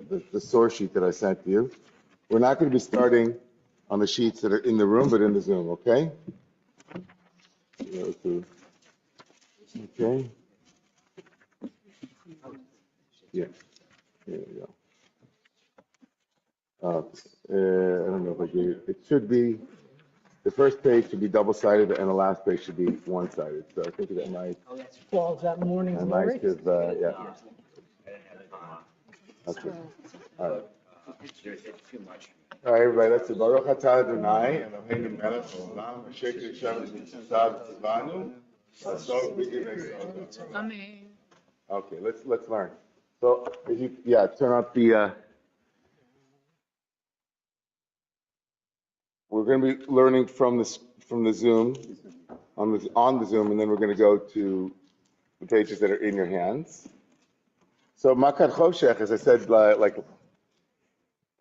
the source sheet that I sent you. We're not going to be starting on the sheets that are in the room, but in the Zoom, okay? Okay. Yeah. There you go. I don't know if I gave it should be, the first page should be double-sided and the last page should be one-sided. So I think that might. Well, is that morning Nice give, yeah. Okay. All right. All right, everybody, let's do Baruch atah Adonai, Eloheinu melech haolam, asher yishav b'tzitzah b'tzivanu, v'asok b'givei. Amen. Okay, let's learn. So if you turn off the. We're going to be learning from the Zoom on the Zoom, and then we're going to go to the pages that are in your hands. So Makad Choshech, as I said,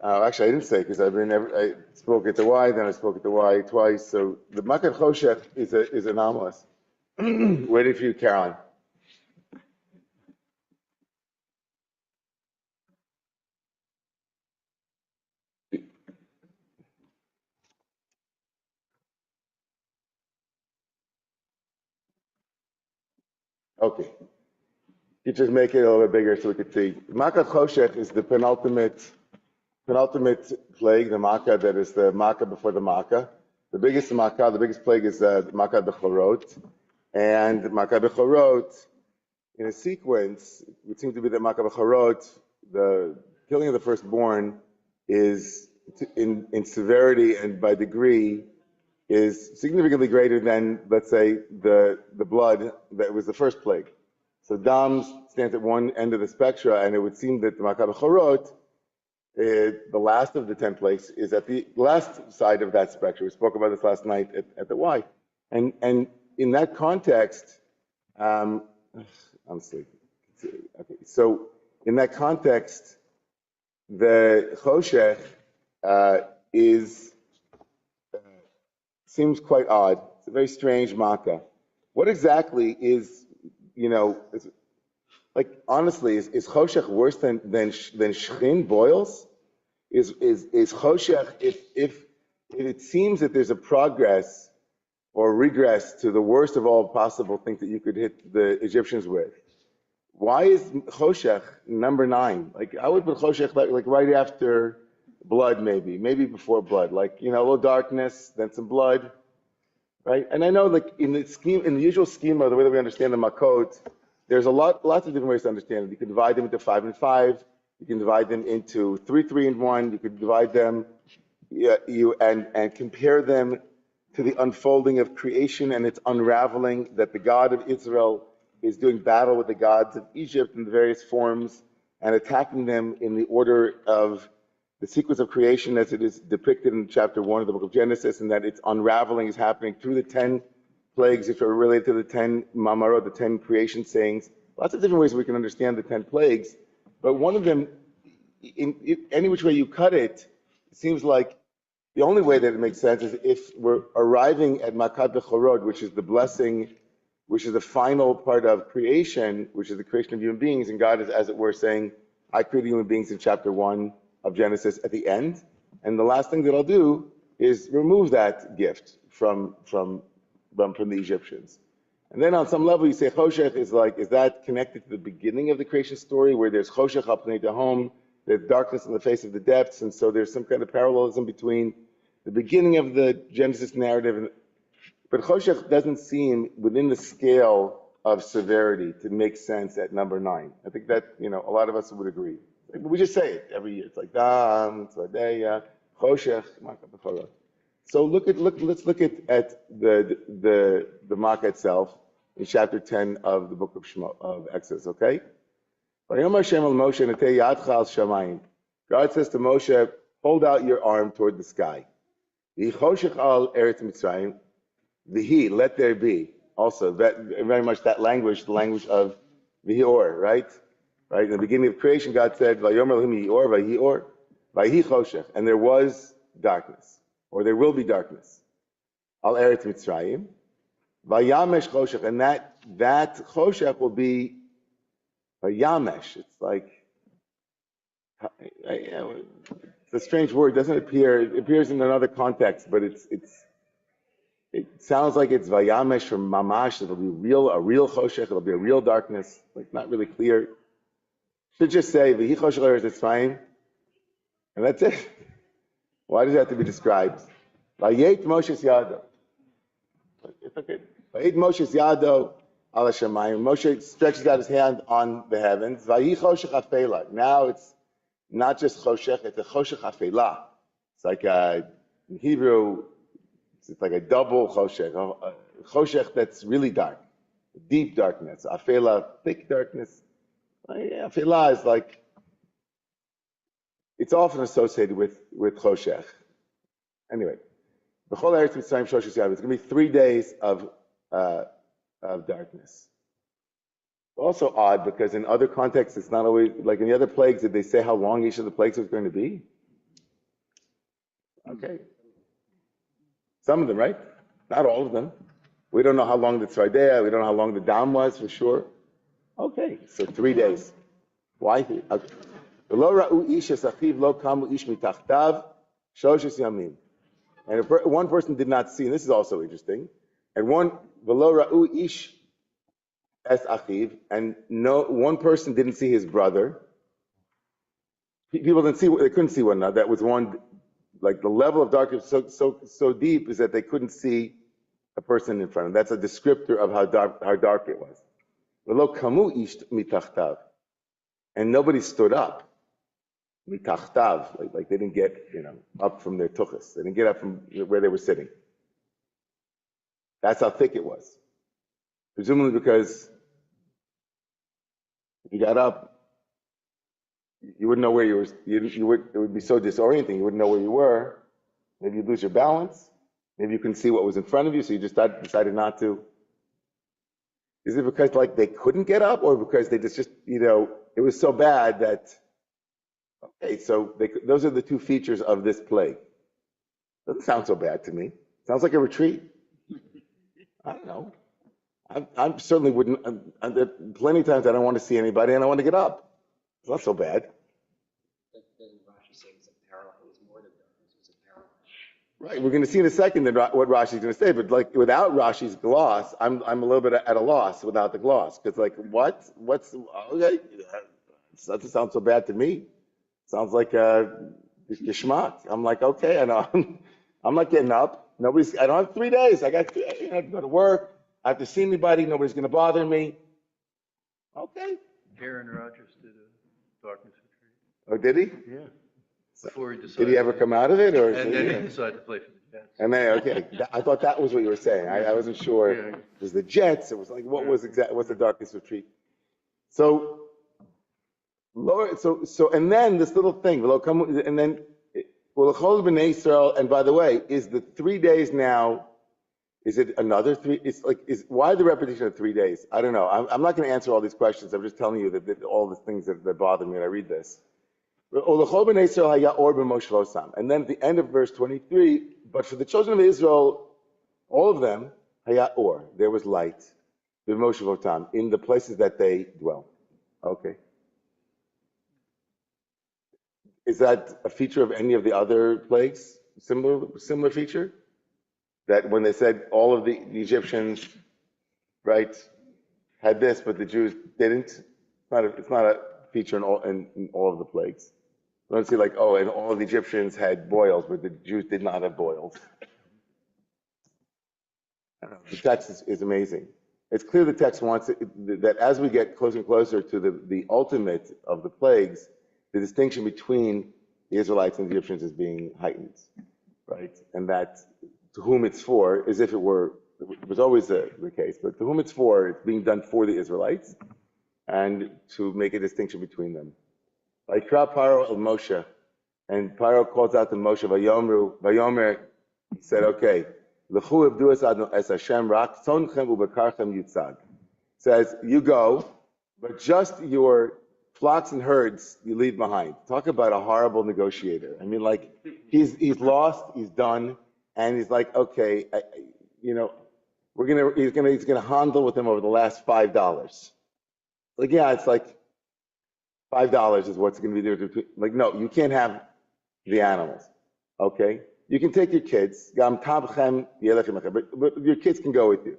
actually I didn't say because I spoke at the Y, then I spoke at the Y twice. So the Makad Choshech is anomalous. Waiting for you, Caroline. Okay. You just make it a little bit bigger so we could see. Makad Choshech is the penultimate plague, the Makkah that is the Makkah before the Makkah. The biggest plague is Makkah Bechorot. And Makkah Bechorot, in a sequence, would seem to be that Makkah Bechorot, the killing of the firstborn, is in severity and by degree is significantly greater than, let's say, the blood that was the first plague. So Dam stands at one end of the spectra, and it would seem that the Makkah Bechorot, the last of the 10 plagues, is at the last side of that spectrum. We spoke about this last night at the Y. And in that context, I'm sleeping. Okay, so in that context, the Choshech seems quite odd. It's a very strange Makkah. What exactly is, honestly, is Choshech worse than Shechin boils? Is Choshech, if it seems that there's a progress or regress to the worst of all possible things that you could hit the Egyptians with, why is Choshech number 9? I would put Choshech like right after blood, maybe before blood, a little darkness, then some blood, right? And I know, in the usual schema, the way that we understand the Makot, there's lots of different ways to understand it. You can divide them into 5 and 5. You can divide them into 3, 3 and 1. You could divide them, and compare them to the unfolding of creation and its unraveling, that the God of Israel is doing battle with the gods of Egypt in the various forms and attacking them in the order of the sequence of creation as it is depicted in chapter 1 of the book of Genesis, and that its unraveling is happening through the 10 plagues, which are related to the 10 Mamarot, the 10 creation sayings. Lots of different ways we can understand the 10 plagues, but one of them, in any which way you cut it, it seems like the only way that it makes sense is if we're arriving at Makat Bechorot, which is the blessing, which is the final part of creation, which is the creation of human beings, and God is, as it were, saying, I created human beings in chapter 1 of Genesis at the end, and the last thing that I'll do is remove that gift from the Egyptians. And then on some level you say Choshech is that connected to the beginning of the creation story, where there's Choshech al pnei tehom, there's darkness in the face of the depths, and so there's some kind of parallelism between the beginning of the Genesis narrative, but Choshech doesn't seem within the scale of severity to make sense at number 9. I think that, a lot of us would agree. We just say it every year. It's like Dam, Tzvadeya, Choshech, Makkah Bechorot. So let's look at the Makkah itself in chapter 10 of the book of Exodus, okay? God says to Moshe, hold out your arm toward the sky. Let there be. Also, very much that language, the language of Vihior, right? Right? In the beginning of creation, God said, Vayomer Elohim Yior, Vayior, Vayihi Choshech, and there was darkness, or there will be darkness. Al Eretz Mitzrayim, Vayamesh Choshech, and that Choshech will be Vayamesh. It's like, it's a strange word. It doesn't appear. It appears in another context, but it sounds like it's vayamesh or mamash. It'll be a real choshech. It'll be a real darkness. Like not really clear. Should just say v'hi choshech eretz Mitzrayim, and that's it. Why does it have to be described? Vayet Moshe's yado. It's okay. Vayet Moshe's yado ala shamayim. Moshe stretches out his hand on the heavens. Vayhi choshech afela. Now it's not just choshech, it's a choshech afela. It's like in Hebrew, it's like a double choshech. A choshech that's really dark, deep darkness. Afela, thick darkness. Afela is like, it's often associated with choshech. Anyway, b'chol eretz Mitzrayim shoshes yavim. It's going to be 3 days of darkness. Also odd because in other contexts, it's not always, like in the other plagues, did they say how long each of the plagues was going to be? Okay. Some of them, right? Not all of them. We don't know how long the tzvardea, we don't know how long the dam was for sure. Okay, so 3 days. Why? Okay. And one person did not see, and this is also interesting, and one and one person didn't see his brother. People didn't see, they couldn't see one another. That was one, like the level of darkness so deep is that they couldn't see a person in front of them. That's a descriptor of how dark it was. And nobody stood up. Mitachtav, like they didn't get, up from their tuchas. They didn't get up from where they were sitting. That's how thick it was. Presumably because if you got up, you wouldn't know where you were. It would be so disorienting. You wouldn't know where you were. Maybe you'd lose your balance. Maybe you couldn't see what was in front of you, so you just decided not to. Is it because like they couldn't get up, or because they just it was so bad that? Okay, so those are the two features of this plague. Doesn't sound so bad to me. Sounds like a retreat. I don't know. I certainly wouldn't. There plenty of times I don't want to see anybody and I want to get up. It's not so bad. Doesn't Rashi say it's apparel? It was more than darkness. It was apparel. Right. We're going to see in a second what Rashi's going to say, but like without Rashi's gloss, I'm a little bit at a loss without the gloss because like what's okay? It doesn't sound so bad to me. Sounds like geschmack. I'm like, okay, I know. I'm not getting up. I don't have 3 days. I have to go to work. I have to see anybody. Nobody's going to bother me. Okay. Aaron Rodgers did a darkness retreat. Oh, did he? Yeah. Before he decided. Did he ever come out of it, or? And then he decided to play for the Jets. And then I thought that was what you were saying. I wasn't sure. Yeah. It was the Jets. It was like what's the darkness retreat? So. Lord, so and then this little thing, and then b'nei Israel. And by the way, is the 3 days now? Is it another 3? It's like why the repetition of 3 days? I don't know. I'm not going to answer all these questions. I'm just telling you that all the things that bother me when I read this. And then at the end of verse 23, but for the children of Israel, all of them, there was light, in the places that they dwell. Okay. Is that a feature of any of the other plagues? Similar feature? That when they said all of the Egyptians, right, had this, but the Jews didn't? It's not a feature in all of the plagues. Don't see and all of the Egyptians had boils, but the Jews did not have boils. I don't know. The text is amazing. It's clear the text wants that as we get closer and closer to the ultimate of the plagues, the distinction between the Israelites and the Egyptians is being heightened, right? And that to whom it's for, as if it was always the case, but to whom it's for, it's being done for the Israelites, and to make a distinction between them. Vayikra Paro el Moshe, and Paro calls out to Moshe, Vayomer, he said, okay, L'chu ibdu es Hashem rak tzonchem ubekarchem yutzag. Says, you go, but just your flocks and herds you leave behind. Talk about a horrible negotiator. I mean, he's lost, he's done, and he's like, okay, he's gonna handle with him over the last $5. Like, yeah, it's like $5 is what's going to be there. Like, no, you can't have the animals. Okay? You can take your kids. But your kids can go with you.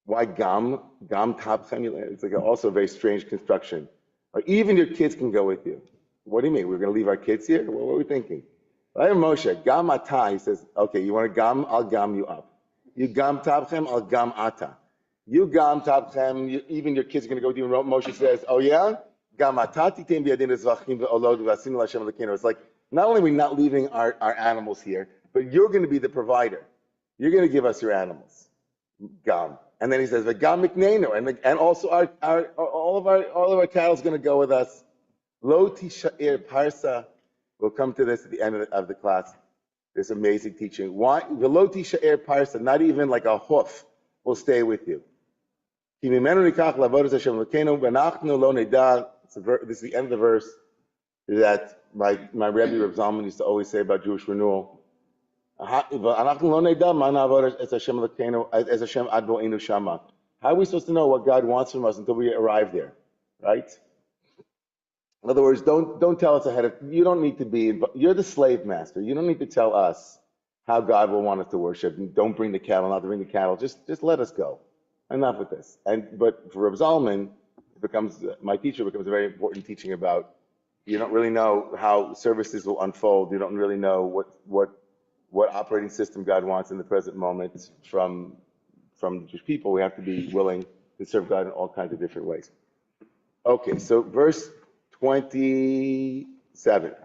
Why gam? Gam tabchem? It's like also a very strange construction. Or even your kids can go with you. What do you mean? We're going to leave our kids here? What are we thinking? I am Moshe. Gam ata. He says, okay, you want to gam? I'll gam you up. You gam tabchem? I'll gam ata. You gam tabchem. Even your kids are going to go with you. And Moshe says, oh yeah? Gam ata titem biyadin ezvachim ve'olod v'asinu l'Hashem l'keinu. It's like, not only are we not leaving our animals here, but you're going to be the provider. You're going to give us your animals. Gam. And then he says, "V'gam mikneinu," and also all of our cattle is going to go with us. Lo tishair parsa. We'll come to this at the end of the class. This amazing teaching. Why? V'lo tishair parsa. Not even like a hoof will stay with you. Ki mimenu nikach lavodas Hashem l'keinu v'nachnu lo nida. This is the end of the verse that my Rebbe Reb Zalman used to always say about Jewish renewal. How are we supposed to know what God wants from us until we arrive there, right? In other words, don't tell us ahead of. You don't need to be. You're the slave master. You don't need to tell us how God will want us to worship. Don't bring the cattle, not to bring the cattle. Just let us go. Enough with this. But for Reb Zalman, my teacher becomes a very important teaching about. You don't really know how services will unfold. You don't really know what operating system God wants in the present moment from the Jewish people. We have to be willing to serve God in all kinds of different ways. Okay, so verse 27.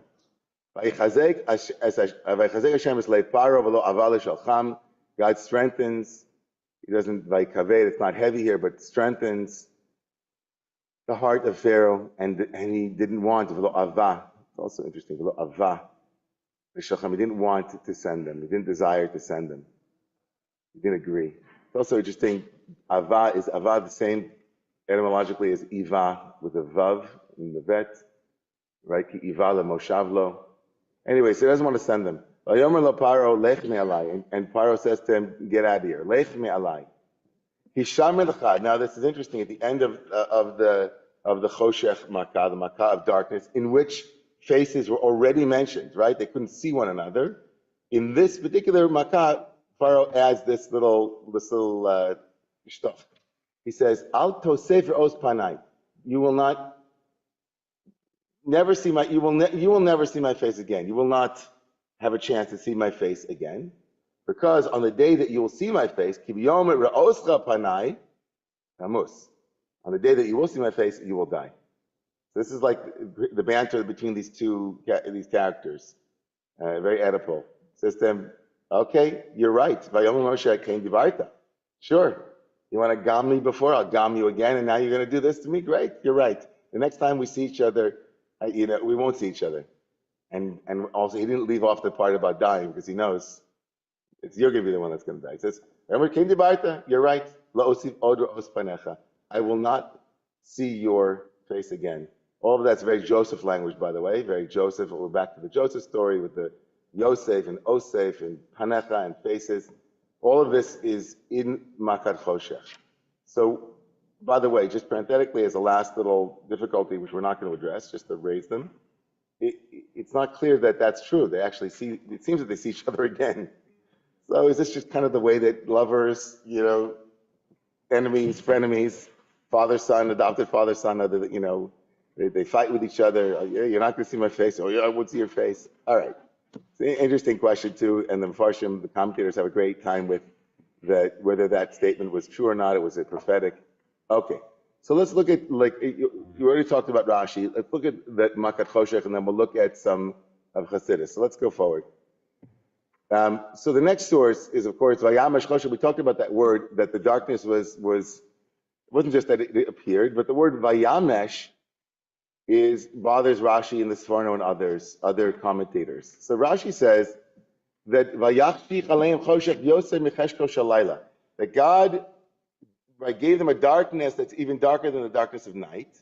God strengthens. He doesn't vayikaved. It's not heavy here, but strengthens the heart of Pharaoh, and he didn't want v'lo avah. It's also interesting. V'lo avah. He didn't want to send them. He didn't desire to send them. He didn't agree. It's also interesting. Avah is the same etymologically as Iva with a vav in the vet, right? Ki Iva le moshavlo. Anyway, so he doesn't want to send them. And Paro says to him, "Get out of here. Lech me alai." Now this is interesting. At the end of the Choshech Makkah, the Makkah of darkness, in which faces were already mentioned, right? They couldn't see one another. In this particular Makkah, Pharaoh adds this little stuff. He says, "Al tosefer os panai." You will never see my face again. You will not have a chance to see my face again, because on the day that you will see my face, kibiyom re'oscha panai, tamus. On the day that you will see my face, you will die. This is like the banter between these characters. Very Oedipal. Says to him, okay, you're right. Vayomer Moshe came divarta. Sure. You want to gam me before? I'll gam you again, and now you're going to do this to me? Great. You're right. The next time we see each other, we won't see each other. And also, he didn't leave off the part about dying because he knows you're going to be the one that's going to die. He says, remember, came divarta? You're right. La'osiv odra os panecha. I will not see your face again. All of that's very Joseph language, by the way, very Joseph. We're back to the Joseph story with the Yosef and Osef and Panecha and faces. All of this is in Makat Choshech. So, by the way, just parenthetically as a last little difficulty, which we're not going to address, just to raise them, it's not clear that that's true. They actually see, it seems that they see each other again. So is this just kind of the way that lovers, enemies, frenemies, father-son, adopted father-son, they fight with each other. You're not going to see my face. Oh, yeah, I won't see your face. All right. It's an interesting question, too. And the Mepharshim, the commentators, have a great time with that, whether that statement was true or not. It was a prophetic. Okay. So let's look at, you already talked about Rashi. Let's look at that Makat Choshech, and then we'll look at some of Chassidus. So let's go forward. So the next source is, of course, Vayamesh Choshech. We talked about that word, that the darkness was it wasn't just that it appeared, but the word Vayamesh bothers Rashi and the Sforno and other commentators. So Rashi says that Vayachshich aleim choshech yoseh micheshko shalayla, that God gave them a darkness that's even darker than the darkness of night.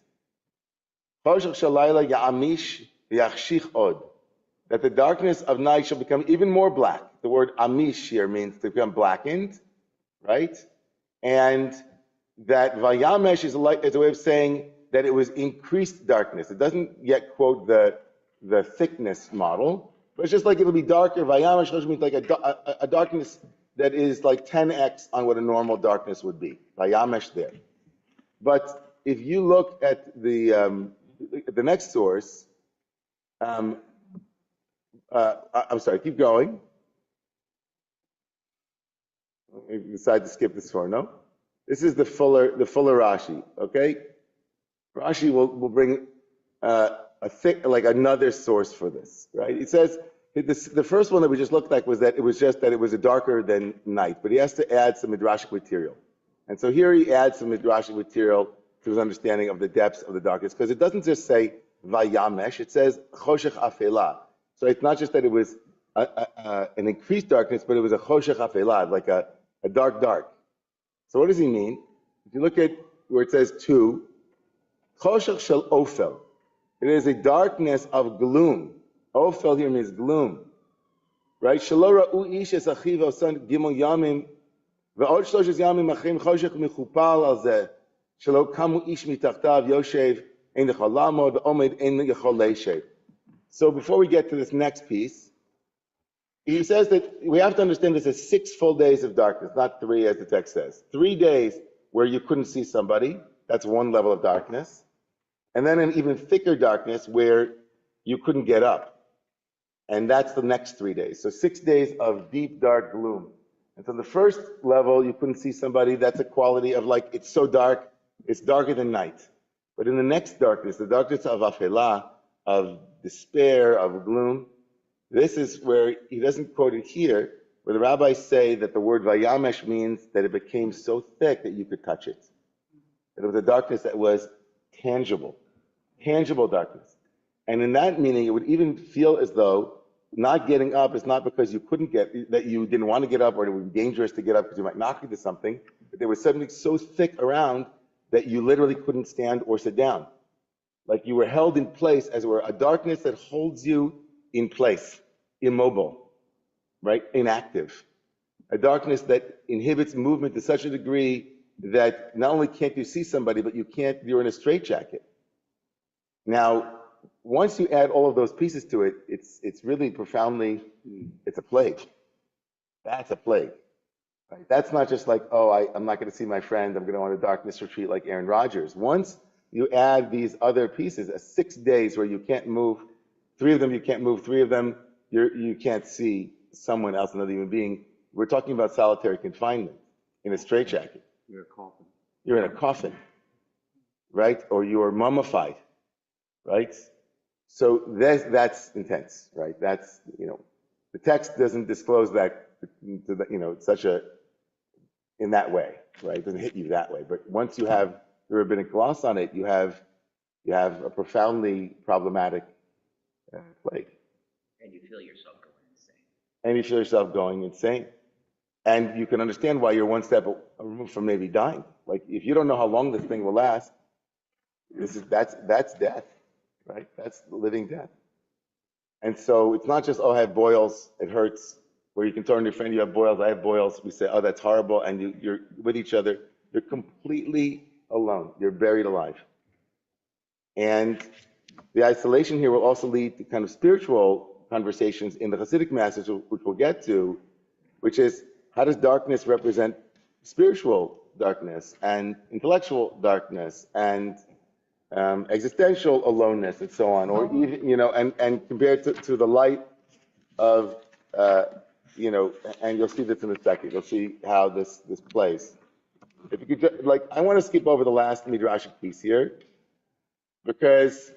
Choshech shalayla ya'amish yachshich od, that the darkness of night shall become even more black. The word amish here means to become blackened, right? And that Vayamesh is a way of saying that it was increased darkness. It doesn't yet quote the thickness model, but it's just like it'll be darker. Vayamash choshech means like a darkness that is like 10x on what a normal darkness would be. Vayamesh there. But if you look at the next source, I'm sorry, keep going. Maybe decide to skip this far. No, this is the fuller Rashi. Okay, Rashi will bring a thick, like another source for this. Right? It says the first one that we just looked at was that it was just that it was a darker than night, but he has to add some midrashic material, and so here he adds some midrashic material to his understanding of the depths of the darkness, because it doesn't just say vayamesh, it says choshech afela. So it's not just that it was an increased darkness, but it was a choshech afela, like a dark. So what does he mean? If you look at where it says two, choshech shel ofel, it is a darkness of gloom. Ofel here means gloom, right? Shelo ra'u ish es achiv osan gimel yamim ve'od shloshes yamim achim choshech michupal al zeh shelo kamu ish mitachtav yoshev ein yachol lamod ve'omed ein yachol leishev. So before we get to this next piece, he says that we have to understand this as 6 full days of darkness, not 3 as the text says. 3 days where you couldn't see somebody, that's one level of darkness. And then an even thicker darkness where you couldn't get up. And that's the next 3 days. So 6 days of deep, dark gloom. And so the first level, you couldn't see somebody, that's a quality of like, it's so dark, it's darker than night. But in the next darkness, the darkness of afelah, of despair, of gloom, this is where he doesn't quote it here, where the rabbis say that the word vayamesh means that it became so thick that you could touch it. That it was a darkness that was tangible darkness. And in that meaning, it would even feel as though not getting up is not because you couldn't that you didn't want to get up or it would be dangerous to get up because you might knock into something, but there was something so thick around that you literally couldn't stand or sit down. Like you were held in place, as it were, a darkness that holds you in place, immobile, right? Inactive. A darkness that inhibits movement to such a degree that not only can't you see somebody, but you're in a straitjacket. Now, once you add all of those pieces to it, it's really profoundly, it's a plague. That's a plague. Right? That's not just like, oh, I'm not going to see my friend, I'm going to go on a darkness retreat like Aaron Rodgers. Once you add these other pieces, 6 days where you can't move, 3 of them you can't move, 3 of them you can't see someone else, another human being. We're talking about solitary confinement in a straitjacket. You're a coffin. You're in a coffin, right? Or you're mummified, right? So that's intense, right? That's, the text doesn't disclose that to the, in that way, right? It doesn't hit you that way. But once you have the rabbinic gloss on it, you have a profoundly problematic plague. And you feel yourself going insane. And you feel yourself going insane. And you can understand why you're one step removed from maybe dying. Like, if you don't know how long this thing will last, that's death, right? That's living death. And so it's not just, oh, I have boils, it hurts, where you can turn to your friend, you have boils, I have boils. We say, oh, that's horrible. And you're with each other. You're completely alone. You're buried alive. And the isolation here will also lead to kind of spiritual conversations in the Hasidic message, which we'll get to, which is, how does darkness represent spiritual darkness and intellectual darkness and existential aloneness and so on, or even, and compared to the light of, and you'll see this in a second. You'll see how this plays. If you could, I want to skip over the last midrashic piece here, because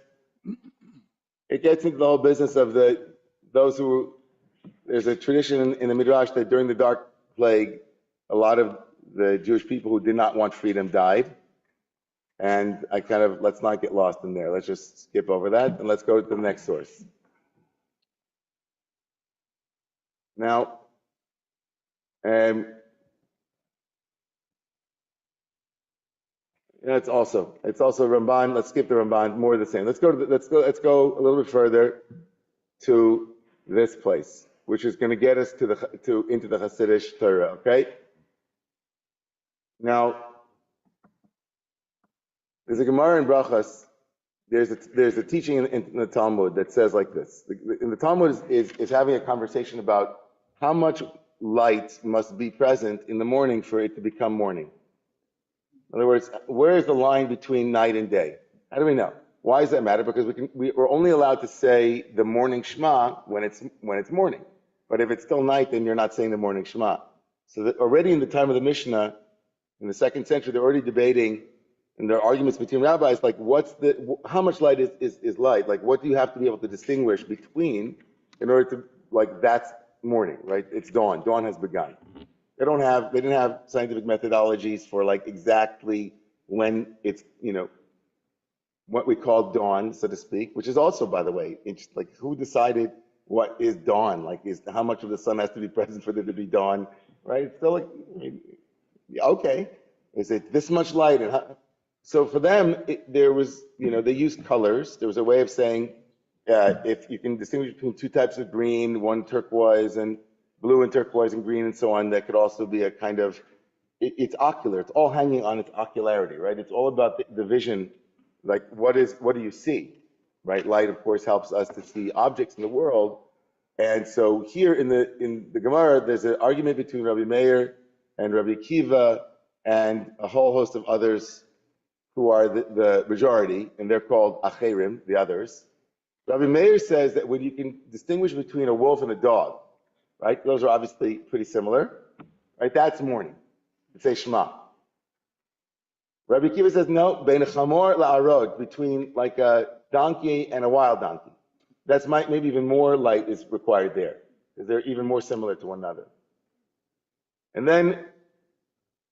it gets into the whole business of there's a tradition in the midrash that during the dark plague, a lot of the Jewish people who did not want freedom died. And let's not get lost in there. Let's just skip over that and let's go to the next source. Now, it's also Ramban. Let's skip the Ramban. More of the same. Let's go a little bit further to this place, which is going to get us into the Hasidic Torah. Okay. Now, There's a Gemara in Brachas. There's a teaching in the Talmud that says like this. In the Talmud is having a conversation about how much light must be present in the morning for it to become morning. In other words, where is the line between night and day? How do we know? Why does that matter? Because we're only allowed to say the morning Shema when it's morning. But if it's still night, then you're not saying the morning Shema. So that already in the time of the Mishnah, in the 2nd century, they're already debating, and there are arguments between rabbis, like how much light is light? Like what do you have to be able to distinguish between in order to, like that's morning, right? It's dawn. Dawn has begun. They didn't have scientific methodologies for like exactly when it's, what we call dawn, so to speak, which is also, by the way, it's like who decided what is dawn? Like how much of the sun has to be present for there to be dawn, right? It's still like, okay, is it this much light? So for them, there was, they used colors. There was a way of saying, if you can distinguish between two types of green, one turquoise and blue and turquoise and green and so on, that could also be a kind of, it's ocular. It's all hanging on its ocularity, right? It's all about the vision. Like what do you see, right? Light, of course, helps us to see objects in the world. And so here in the Gemara, there's an argument between Rabbi Meir and Rabbi Kiva and a whole host of others who are the majority, and they're called Acherim, the others. Rabbi Meir says that when you can distinguish between a wolf and a dog, right? Those are obviously pretty similar, right? That's morning. It's a Shema. Rabbi Kiva says, no, bein chamor la'arod, between like a donkey and a wild donkey. That's maybe even more light is required there, because they're even more similar to one another. And then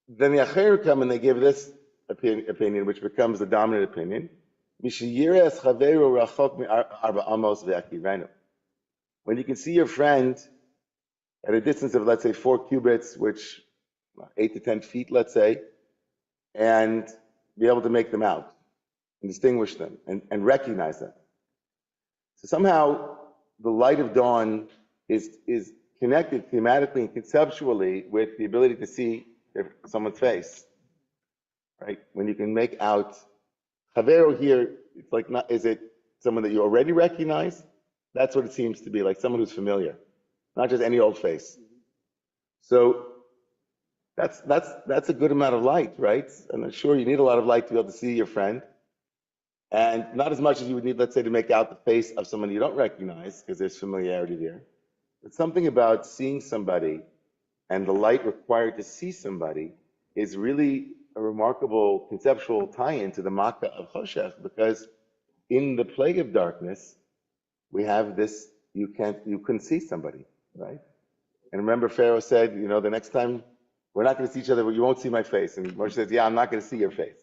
the Acher come and they give this opinion, which becomes the dominant opinion. When you can see your friend at a distance of, let's say, 4 cubits, which 8 to 10 feet, let's say, and be able to make them out and distinguish them and recognize them. So somehow the light of dawn is connected thematically and conceptually with the ability to see someone's face, right? When you can make out, Chavero here, it's like, is it someone that you already recognize? That's what it seems to be, like someone who's familiar, not just any old face. So that's a good amount of light, right? And sure, you need a lot of light to be able to see your friend. And not as much as you would need, let's say, to make out the face of someone you don't recognize, because there's familiarity there. But something about seeing somebody and the light required to see somebody is really a remarkable conceptual tie-in to the Makkah of Choshech, because in the plague of darkness, we have this, you couldn't see somebody, right? And remember Pharaoh said, the next time we're not going to see each other, but you won't see my face. And Moshe says, yeah, I'm not going to see your face.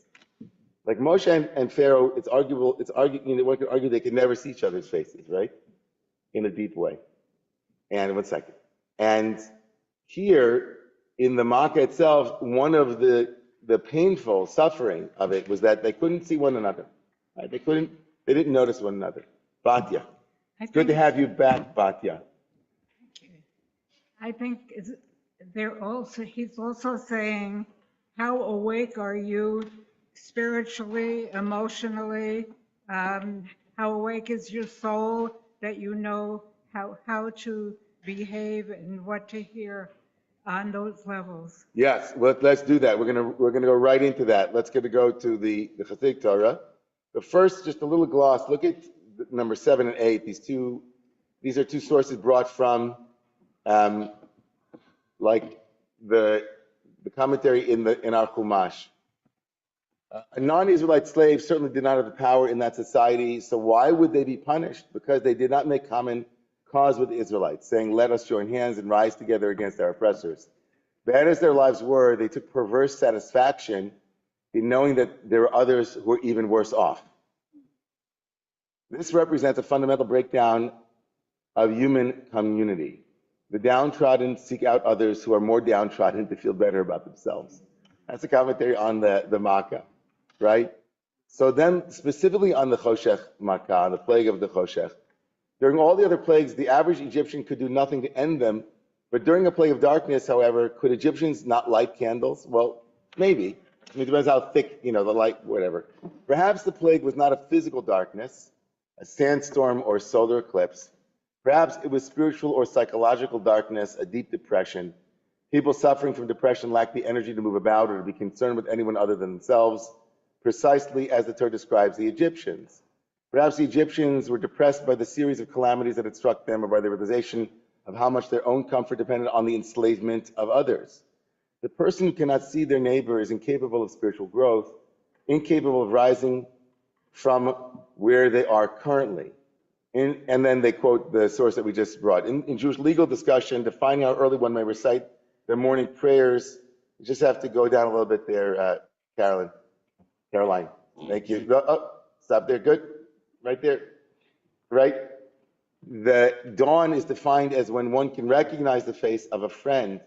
Like Moshe and Pharaoh, one could argue they could never see each other's faces, right? In a deep way. And one second. And here, in the Makkah itself, one of the painful suffering of it was that they couldn't see one another. Right? They didn't notice one another. Batya. It's good to have you back, Batya. I think he's also saying, how awake are you spiritually, emotionally? How awake is your soul that you know how to behave and what to hear on those levels? Yes, let's do that. We're gonna go right into that. Let's go to the Chassidic Torah. But first, just a little gloss. Look at number 7 and 8. These are two sources brought from like the commentary in our Chumash. A non-Israelite slave certainly did not have the power in that society, so why would they be punished? Because they did not make common cause with the Israelites, saying, let us join hands and rise together against our oppressors. Bad as their lives were, they took perverse satisfaction in knowing that there were others who were even worse off. This represents a fundamental breakdown of human community. The downtrodden seek out others who are more downtrodden to feel better about themselves. That's a commentary on the Makkah, right? So then, specifically on the Choshech Makkah, on the plague of the Choshech, during all the other plagues, the average Egyptian could do nothing to end them. But during a plague of darkness, however, could Egyptians not light candles? Well, maybe. I mean, it depends how thick, the light, whatever. Perhaps the plague was not a physical darkness, a sandstorm or solar eclipse. Perhaps it was spiritual or psychological darkness, a deep depression. People suffering from depression lack the energy to move about or to be concerned with anyone other than themselves, precisely as the Torah describes the Egyptians. Perhaps the Egyptians were depressed by the series of calamities that had struck them, or by the realization of how much their own comfort depended on the enslavement of others. The person who cannot see their neighbor is incapable of spiritual growth, incapable of rising from where they are currently. And then they quote the source that we just brought. In Jewish legal discussion, defining how early one may recite their morning prayers, you just have to go down a little bit there, Caroline. Thank you. Oh, stop there. Good. Right there. Right. The dawn is defined as when one can recognize the face of a friend.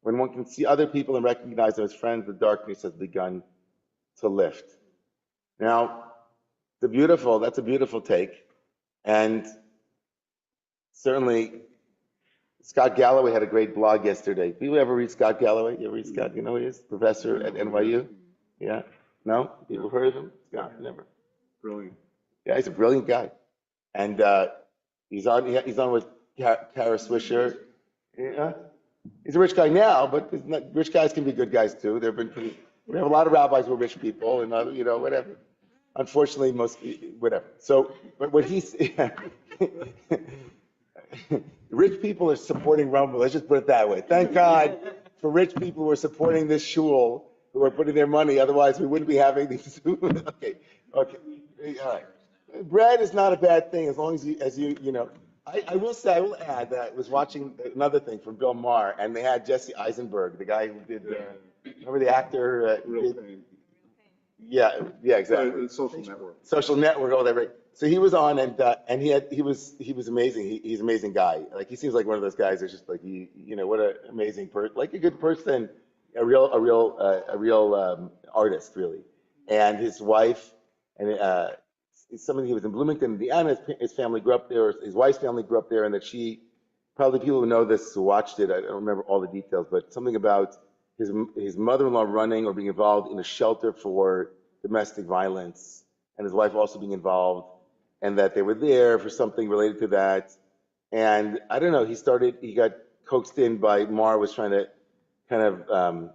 When one can see other people and recognize them as friends, the darkness has begun to lift. Now, that's a beautiful take. And certainly, Scott Galloway had a great blog yesterday. People ever read Scott Galloway? You ever read Scott? You know who he is? Professor at NYU? Yeah? No? People heard of him? Scott? Never. Brilliant. Yeah, he's a brilliant guy. And he's on with Kara Swisher. Yeah. He's a rich guy now, but rich guys can be good guys too. We have a lot of rabbis who are rich people, and whatever. Unfortunately, whatever. So, but what he's rich people are supporting Rumble. Let's just put it that way. Thank God for rich people who are supporting this shul, who are putting their money. Otherwise, we wouldn't be having these. Okay. All right. Bread is not a bad thing as long as I will add that I was watching another thing from Bill Maher, and they had Jesse Eisenberg, the guy who did, remember the actor? Yeah, exactly. Social Network, all that, right? So he was on, and he was amazing. He's an amazing guy. Like, he seems like one of those guys that's just like, what an amazing person, like a good person, a real artist, really. And his wife, and somebody, he was in Bloomington, Indiana. His family grew up there, or his wife's family grew up there, and that probably people who know this, who watched it, I don't remember all the details, but something about his mother-in-law running or being involved in a shelter for domestic violence, and his wife also being involved, and that they were there for something related to that. And I don't know, he got coaxed in by Mar was trying to kind of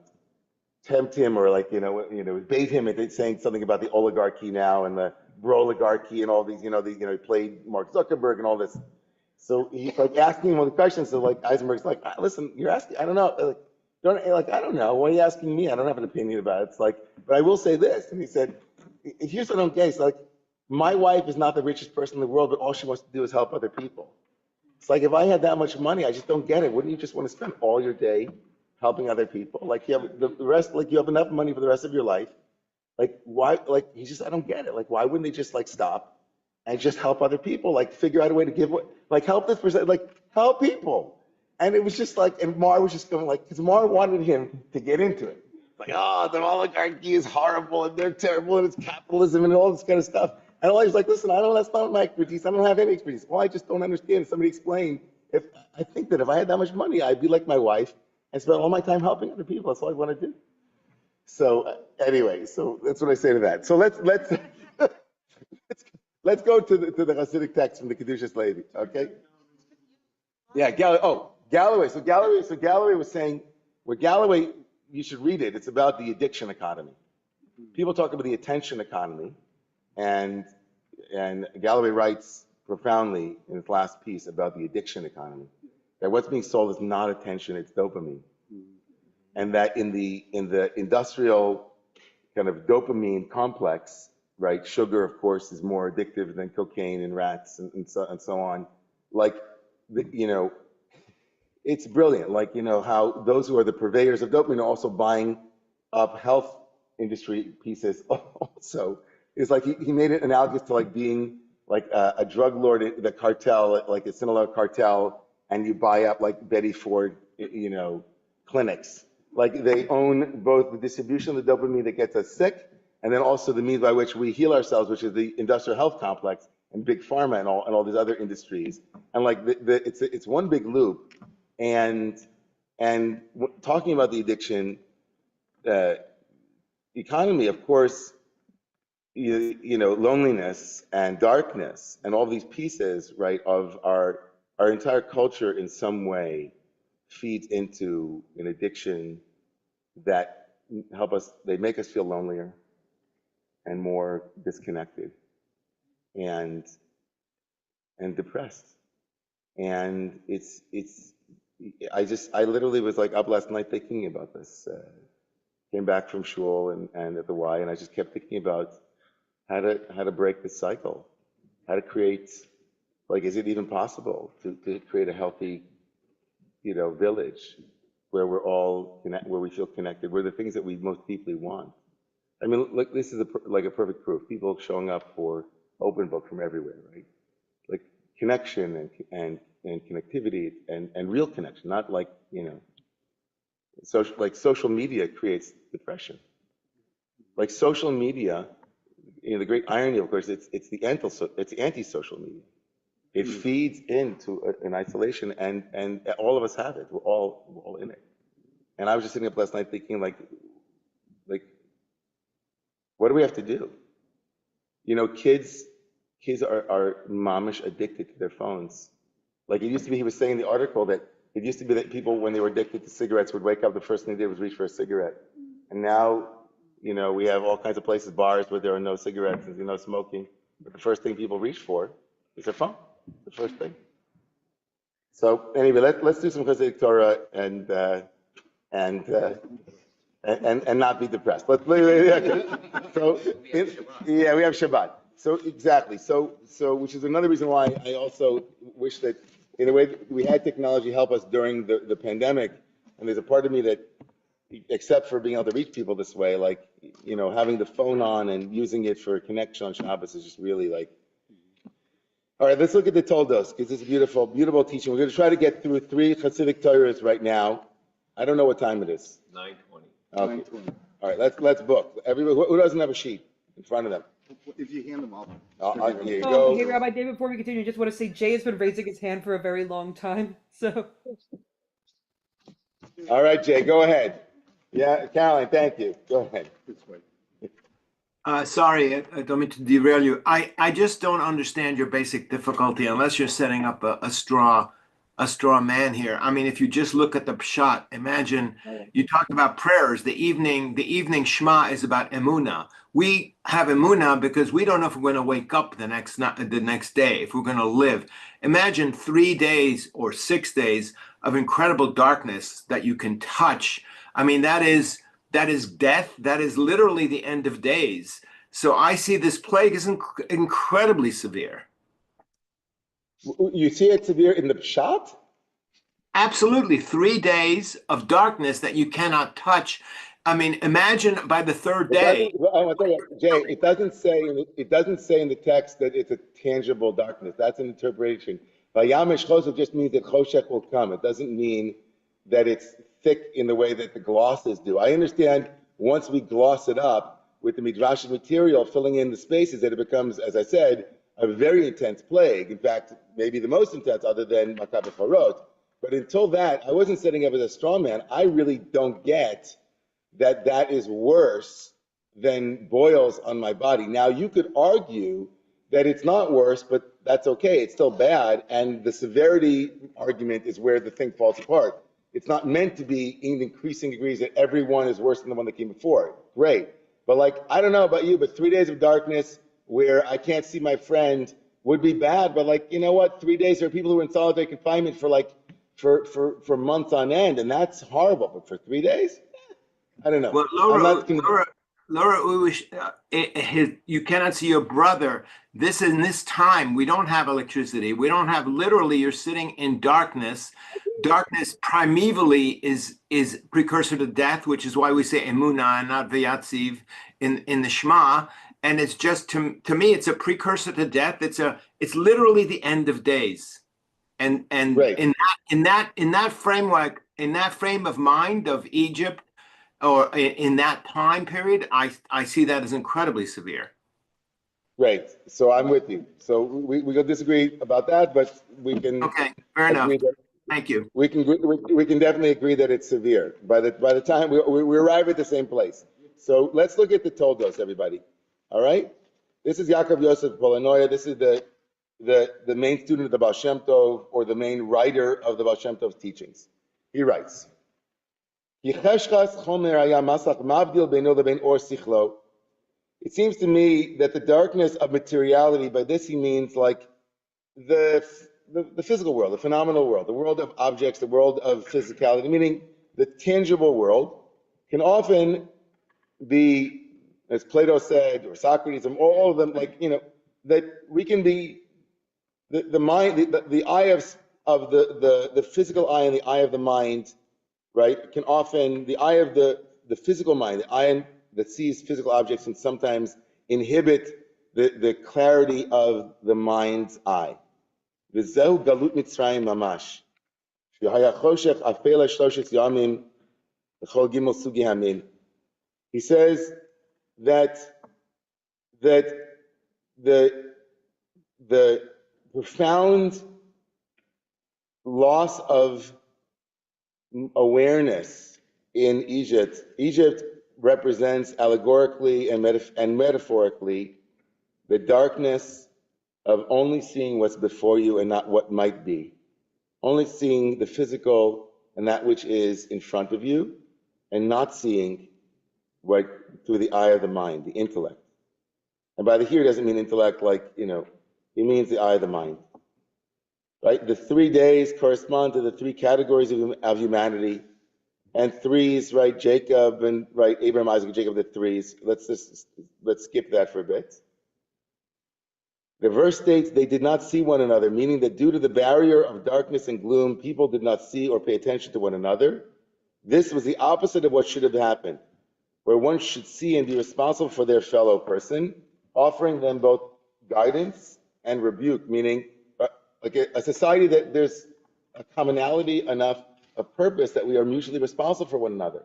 tempt him, or bait him into saying something about the oligarchy now and the bro-oligarchy and all these, he played Mark Zuckerberg and all this. So he's like asking him all the questions. So like Eisenberg's like, listen, you're asking, I don't know. I don't know. Why are you asking me? I don't have an opinion about it. It's like, but I will say this. And he said, here's what I don't get. It's like, my wife is not the richest person in the world, but all she wants to do is help other people. It's like, if I had that much money, I just don't get it. Wouldn't you just want to spend all your day helping other people? Like, you have the rest, like, you have enough money for the rest of your life. Like, why, like, I don't get it. Like, why wouldn't they just like stop and just help other people? Like, figure out a way to give, like, help this person, like, help people. And it was just like, and Mar was just going like, because Mar wanted him to get into it. Like, the oligarchy is horrible and they're terrible and it's capitalism and all this kind of stuff. And I was like, listen, that's not my expertise. I don't have any expertise. Well, I just don't understand. Somebody explained. I think that if I had that much money, I'd be like my wife and spend all my time helping other people. That's all I want to do. So anyway, so that's what I say to that. So let's let's go to the Hasidic text from the Kedushas Levi. Okay. Yeah, Galloway. So Galloway was saying, Galloway, you should read it. It's about the addiction economy. People talk about the attention economy, and Galloway writes profoundly in his last piece about the addiction economy, that what's being sold is not attention, it's dopamine. And that in the industrial kind of dopamine complex, right, sugar, of course, is more addictive than cocaine and rats and so on. Like, it's brilliant. Like, how those who are the purveyors of dopamine are also buying up health industry pieces also. It's like he made it analogous to like being like a drug lord, the cartel, like a Sinaloa cartel, and you buy up like Betty Ford, clinics. Like, they own both the distribution of the dopamine that gets us sick, and then also the means by which we heal ourselves, which is the industrial health complex and big pharma and all these other industries. And like it's one big loop. And talking about the addiction, economy, of course, you know, loneliness and darkness and all these pieces, right, of our entire culture in some way feeds into an addiction that they make us feel lonelier and more disconnected and depressed. And I literally was like up last night thinking about this. Came back from shul and at the Y, and I just kept thinking about how to break this cycle, how to create, like, is it even possible to create a healthy, you know, village where where we feel connected, where the things that we most deeply want. I mean, look, this is like a perfect proof. People showing up for open book from everywhere, right? Like connection and connectivity and real connection, not like, you know, social media creates depression. Like social media, you know, the great irony, of course, it's the anti-social media. It feeds into an isolation, and all of us have it. We're all in it. And I was just sitting up last night thinking, like, what do we have to do? You know, kids are mamish addicted to their phones. Like it used to be, he was saying in the article that it used to be that people, when they were addicted to cigarettes, would wake up, the first thing they did was reach for a cigarette. And now, you know, we have all kinds of places, bars where there are no cigarettes and no smoking. But the first thing people reach for is their phone. The first thing. So anyway, let's do some Chesed Torah and not be depressed. So yeah, we have Shabbat. So exactly. So which is another reason why I also wish that in a way we had technology help us during the pandemic. And there's a part of me that, except for being able to reach people this way, like, you know, having the phone on and using it for a connection on Shabbos is just really like. All right, let's look at the Toldos, because it's a beautiful, beautiful teaching. We're going to try to get through 3 Hasidic Torahs right now. I don't know what time it is. 9:20. Okay. All right, let's book. Everybody, who doesn't have a sheet in front of them? If you hand them off. Here you Oh, go. hey, Rabbi David, before we continue, I just want to say Jay has been raising his hand for a very long time. So, All right, Jay, go ahead. Yeah, Caroline, thank you. Go ahead. This way. Sorry, I don't mean to derail you. I just don't understand your basic difficulty unless you're setting up a straw man here. I mean, if you just look at the pshat, imagine you talked about prayers. The evening Shema is about emunah. We have emunah because we don't know if we're going to wake up the next day, if we're going to live. Imagine 3 days or 6 days of incredible darkness that you can touch. I mean, that is death. That is literally the end of days. So I see this plague as incredibly severe. You see it severe in the Pshat? Absolutely. 3 days of darkness that you cannot touch. I mean, imagine by the third day. I'll tell you, Jay, it doesn't say in the text that it's a tangible darkness. That's an interpretation. Vayamish Choshech just means that Choshech will come. It doesn't mean that it's thick in the way that the glosses do. I understand once we gloss it up with the midrashic material filling in the spaces that it becomes, as I said, a very intense plague. In fact, maybe the most intense other than Makah B'Charot. But until that, I wasn't setting up as a straw man. I really don't get that is worse than boils on my body. Now, you could argue that it's not worse, but that's okay. It's still bad. And the severity argument is where the thing falls apart. It's not meant to be in increasing degrees that everyone is worse than the one that came before. Great. But like, I don't know about you, but 3 days of darkness where I can't see my friend would be bad. But like, you know what? 3 days, there are people who are in solitary confinement for months on end, and that's horrible. But for 3 days, I don't know. Well, Laura, you cannot see your brother. In this time, we don't have electricity. We don't have, literally, you're sitting in darkness. Darkness primevally is precursor to death, which is why we say emunah and not vayatziv in the Shema. And it's just, to me, it's a precursor to death. It's literally the end of days. And right. in that framework, in that frame of mind of Egypt, or in that time period, I see that as incredibly severe. Right. So I'm with you. So we can disagree about that, but we can. Okay, fair enough. Thank you. We can definitely agree that it's severe. By the time we arrive at the same place. So let's look at the Toldos, everybody. All right? This is Yaakov Yosef Polanoia. This is the main student of the Baal Shem Tov, or the main writer of the Baal Shem Tov's teachings. He writes, it seems to me that the darkness of materiality, by this he means like the physical world, the phenomenal world, the world of objects, the world of physicality, meaning the tangible world, can often be, as Plato said, or Socrates, and all of them, like, that we can be, the mind, the eye of the physical eye and the eye of the mind, right, can often, the eye of the physical mind, the eye that sees physical objects, can sometimes inhibit the clarity of the mind's eye. V'zehu galut Mitzrayim mamash. Sh'haya choshech afela shloshet yamim l'chol gimel sugi hamin. He says that the profound loss of awareness in Egypt. Egypt represents allegorically and metaphorically the darkness of only seeing what's before you and not what might be. Only seeing the physical and that which is in front of you, and not seeing right through the eye of the mind, the intellect. And by the here doesn't mean intellect like, it means the eye of the mind. Right? The 3 days correspond to the 3 categories of humanity. And threes, right? Jacob and right, Abraham, Isaac, and Jacob, the threes. Let's skip that for a bit. The verse states they did not see one another, meaning that due to the barrier of darkness and gloom, people did not see or pay attention to one another. This was the opposite of what should have happened, where one should see and be responsible for their fellow person, offering them both guidance and rebuke, meaning like a society that there's a commonality enough of purpose that we are mutually responsible for one another.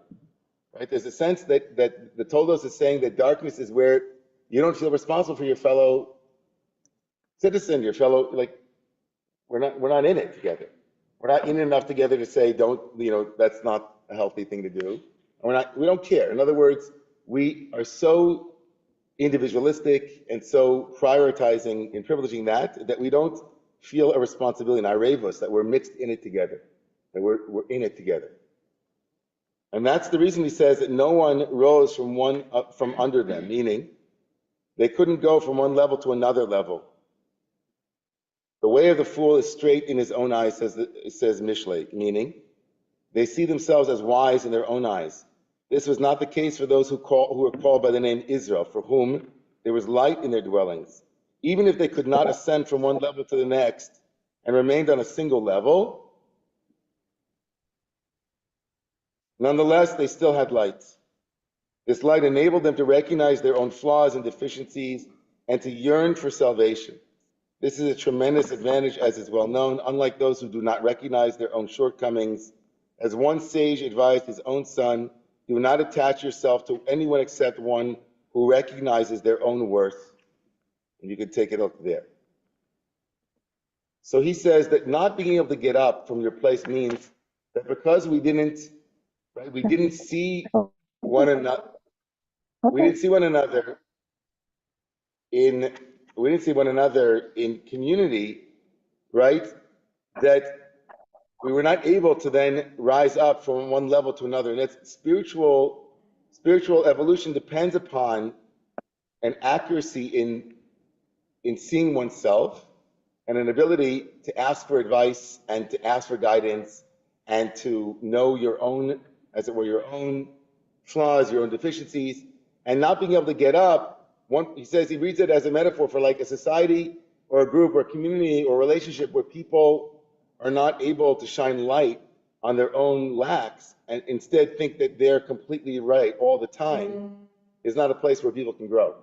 Right? There's a sense that the Toldos is saying that darkness is where you don't feel responsible for your fellow citizen, your fellow, like, we're not in it together. We're not in it enough together to say, that's not a healthy thing to do. And we don't care. In other words, we are so individualistic and so prioritizing and privileging that we don't feel a responsibility in our revos, that we're mixed in it together, that we're in it together. And that's the reason he says that no one rose from under them, meaning they couldn't go from one level to another level. The way of the fool is straight in his own eyes, says Mishlei, meaning they see themselves as wise in their own eyes. This was not the case for those who were called by the name Israel, for whom there was light in their dwellings. Even if they could not ascend from one level to the next and remained on a single level, nonetheless, they still had light. This light enabled them to recognize their own flaws and deficiencies and to yearn for salvation. This is a tremendous advantage, as is well known, unlike those who do not recognize their own shortcomings. As one sage advised his own son, do not attach yourself to anyone except one who recognizes their own worth. And you can take it up there. So he says that not being able to get up from your place means that because we didn't see one another, in community, right? That we were not able to then rise up from one level to another. And that's spiritual evolution depends upon an accuracy in seeing oneself and an ability to ask for advice and to ask for guidance and to know your own, as it were, your own flaws, your own deficiencies, and not being able to get up. He says he reads it as a metaphor for like a society or a group or a community or relationship where people are not able to shine light on their own lacks and instead think that they're completely right all the time is not a place where people can grow.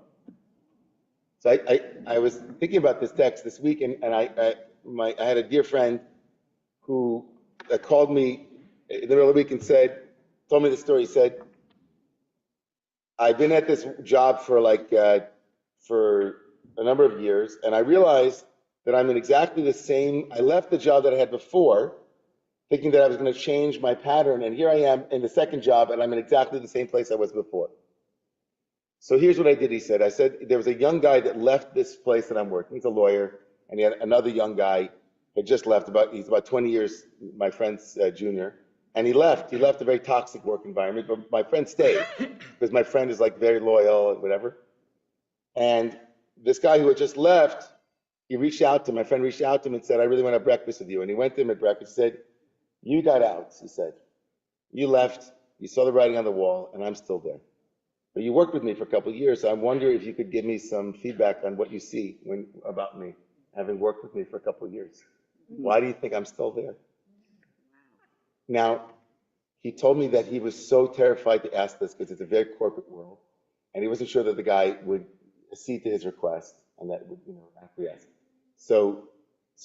So I was thinking about this text this week, and I had a dear friend who called me in the middle of the week and told me the story. He said, I've been at this job for a number of years, and I realized that I'm in exactly the same. I left the job that I had before, thinking that I was going to change my pattern, and here I am in the second job, and I'm in exactly the same place I was before. So here's what I did, he said. I said, there was a young guy that left this place that I'm working. He's a lawyer. And he had another young guy that just left he's about 20 years, my friend's junior. And he left a very toxic work environment, but my friend stayed because my friend is like very loyal and whatever. And this guy who had just left, my friend reached out to him and said, I really want to have breakfast with you. And he went to him at breakfast and said, you got out, he said. You left, you saw the writing on the wall, and I'm still there. But you worked with me for a couple of years, so I wonder if you could give me some feedback on what you see about me, having worked with me for a couple of years. Why do you think I'm still there? Now, he told me that he was so terrified to ask this because it's a very corporate world, and he wasn't sure that the guy would accede to his request and that would, acquiesce. So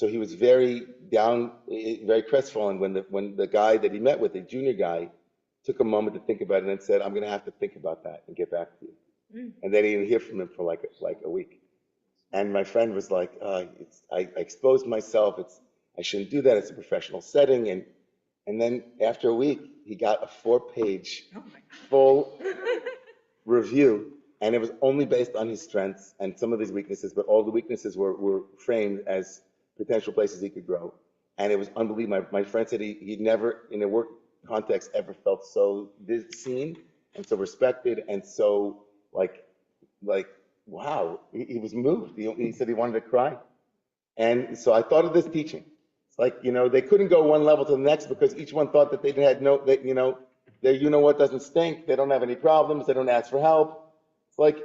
he was very down, very crestfallen when the guy that he met with, the junior guy, took a moment to think about it and said, I'm going to have to think about that and get back to you. And then he didn't hear from him for like a week. And my friend was like, I exposed myself. I shouldn't do that. It's a professional setting. And then after a week, he got a 4-page full review. And it was only based on his strengths and some of his weaknesses, but all the weaknesses were framed as potential places he could grow. And it was unbelievable. My friend said he'd never, in a work context, ever felt so seen and so respected and so like wow, he was moved. He said he wanted to cry. And so I thought of this teaching. It's like, they couldn't go one level to the next because each one thought that they had their what doesn't stink. They don't have any problems. They don't ask for help. It's like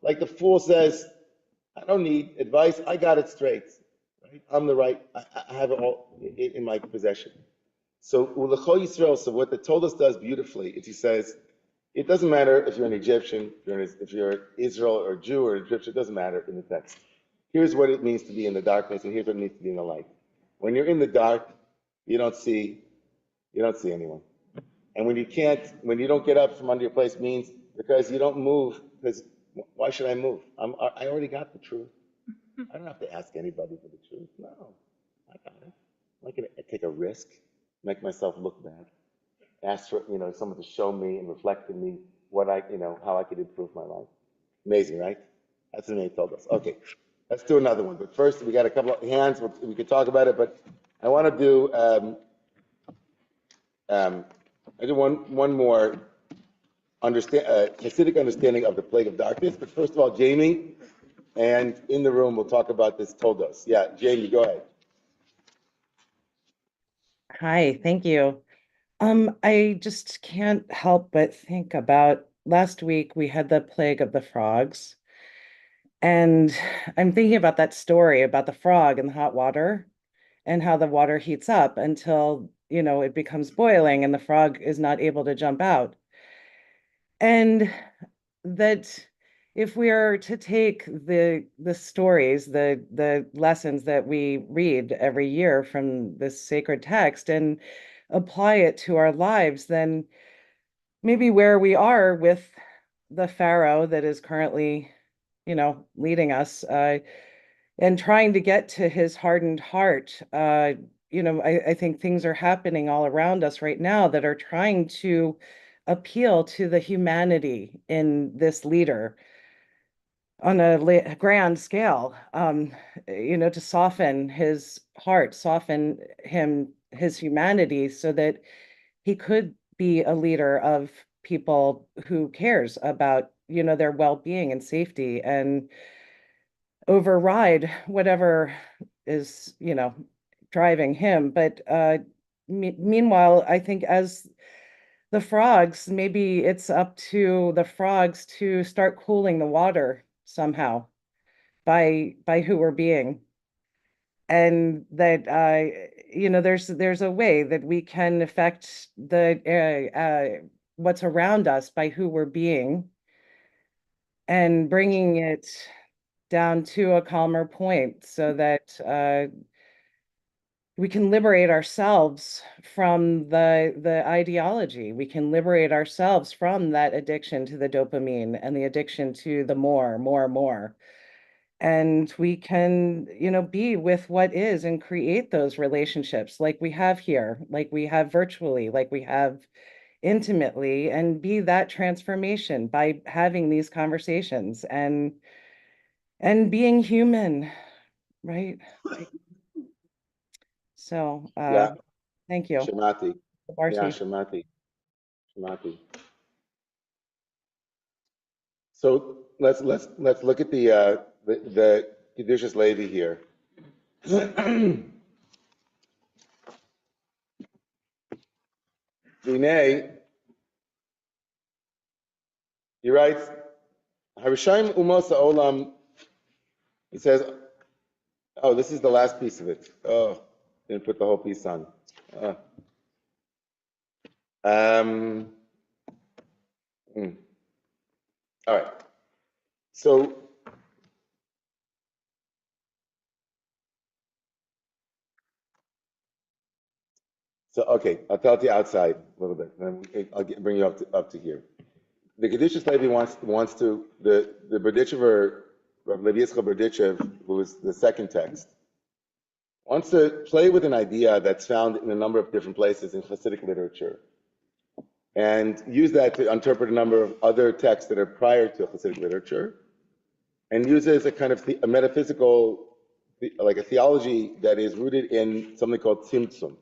like the fool says, I don't need advice. I got it straight. Right? I'm the right. I have it all in my possession. So Ulecho Yisrael, so what the Todos does beautifully is he says, it doesn't matter if you're an Egyptian, if you're Israel or Jew or Egyptian, it doesn't matter in the text. Here's what it means to be in the darkness, and here's what it means to be in the light. When you're in the dark, you don't see anyone. And when you don't get up from under your place means because you don't move, because why should I move? I already got the truth. I don't have to ask anybody for the truth. No, I got it. I'm not going to take a risk, make myself look bad, ask for someone to show me and reflect in me how I could improve my life. Amazing, right? That's what they told us. Okay, let's do another one. But first, we got a couple of hands. We could talk about it, but I want to do one more Hasidic understanding of the plague of darkness. But first of all, Jamie, and in the room, we'll talk about this Toldos. Yeah, Jamie, go ahead. Hi, thank you. I just can't help but think about last week we had the plague of the frogs. And I'm thinking about that story about the frog in the hot water and how the water heats up until, it becomes boiling and the frog is not able to jump out. And that if we are to take the stories, the lessons that we read every year from this sacred text and apply it to our lives, then maybe where we are with the Pharaoh that is currently, leading us and trying to get to his hardened heart. I think things are happening all around us right now that are trying to appeal to the humanity in this leader on a grand scale, to soften his heart, soften his humanity so that he could be a leader of people who cares about, their well-being and safety and override whatever is, driving him. But meanwhile, I think as the frogs, maybe it's up to the frogs to start cooling the water somehow by who we're being. And that there's a way that we can affect the what's around us by who we're being and bringing it down to a calmer point so that we can liberate ourselves from the ideology. We can liberate ourselves from that addiction to the dopamine and the addiction to the more. And we can, be with what is and create those relationships like we have here, like we have virtually, like we have intimately and be that transformation by having these conversations and being human, right? So Yeah, thank you, Shamati. Yeah, Barty. Shamati. Shamati. So let's look at the Kedushas Levi here. Vinay, he writes, Harishayim Umos Olam. He says, oh, this is the last piece of it. Oh, didn't put the whole piece on. Uh, um, mm. All right. So okay, I'll tell it to you outside a little bit, and then bring you up to here. The Kedushas Levi wants to the Berditchever, Rav Levi Yitzchak Berditchev, who is the second text, wants to play with an idea that's found in a number of different places in Hasidic literature, and use that to interpret a number of other texts that are prior to Hasidic literature, and use it as a kind of a metaphysical, like a theology that is rooted in something called Tzimtzum.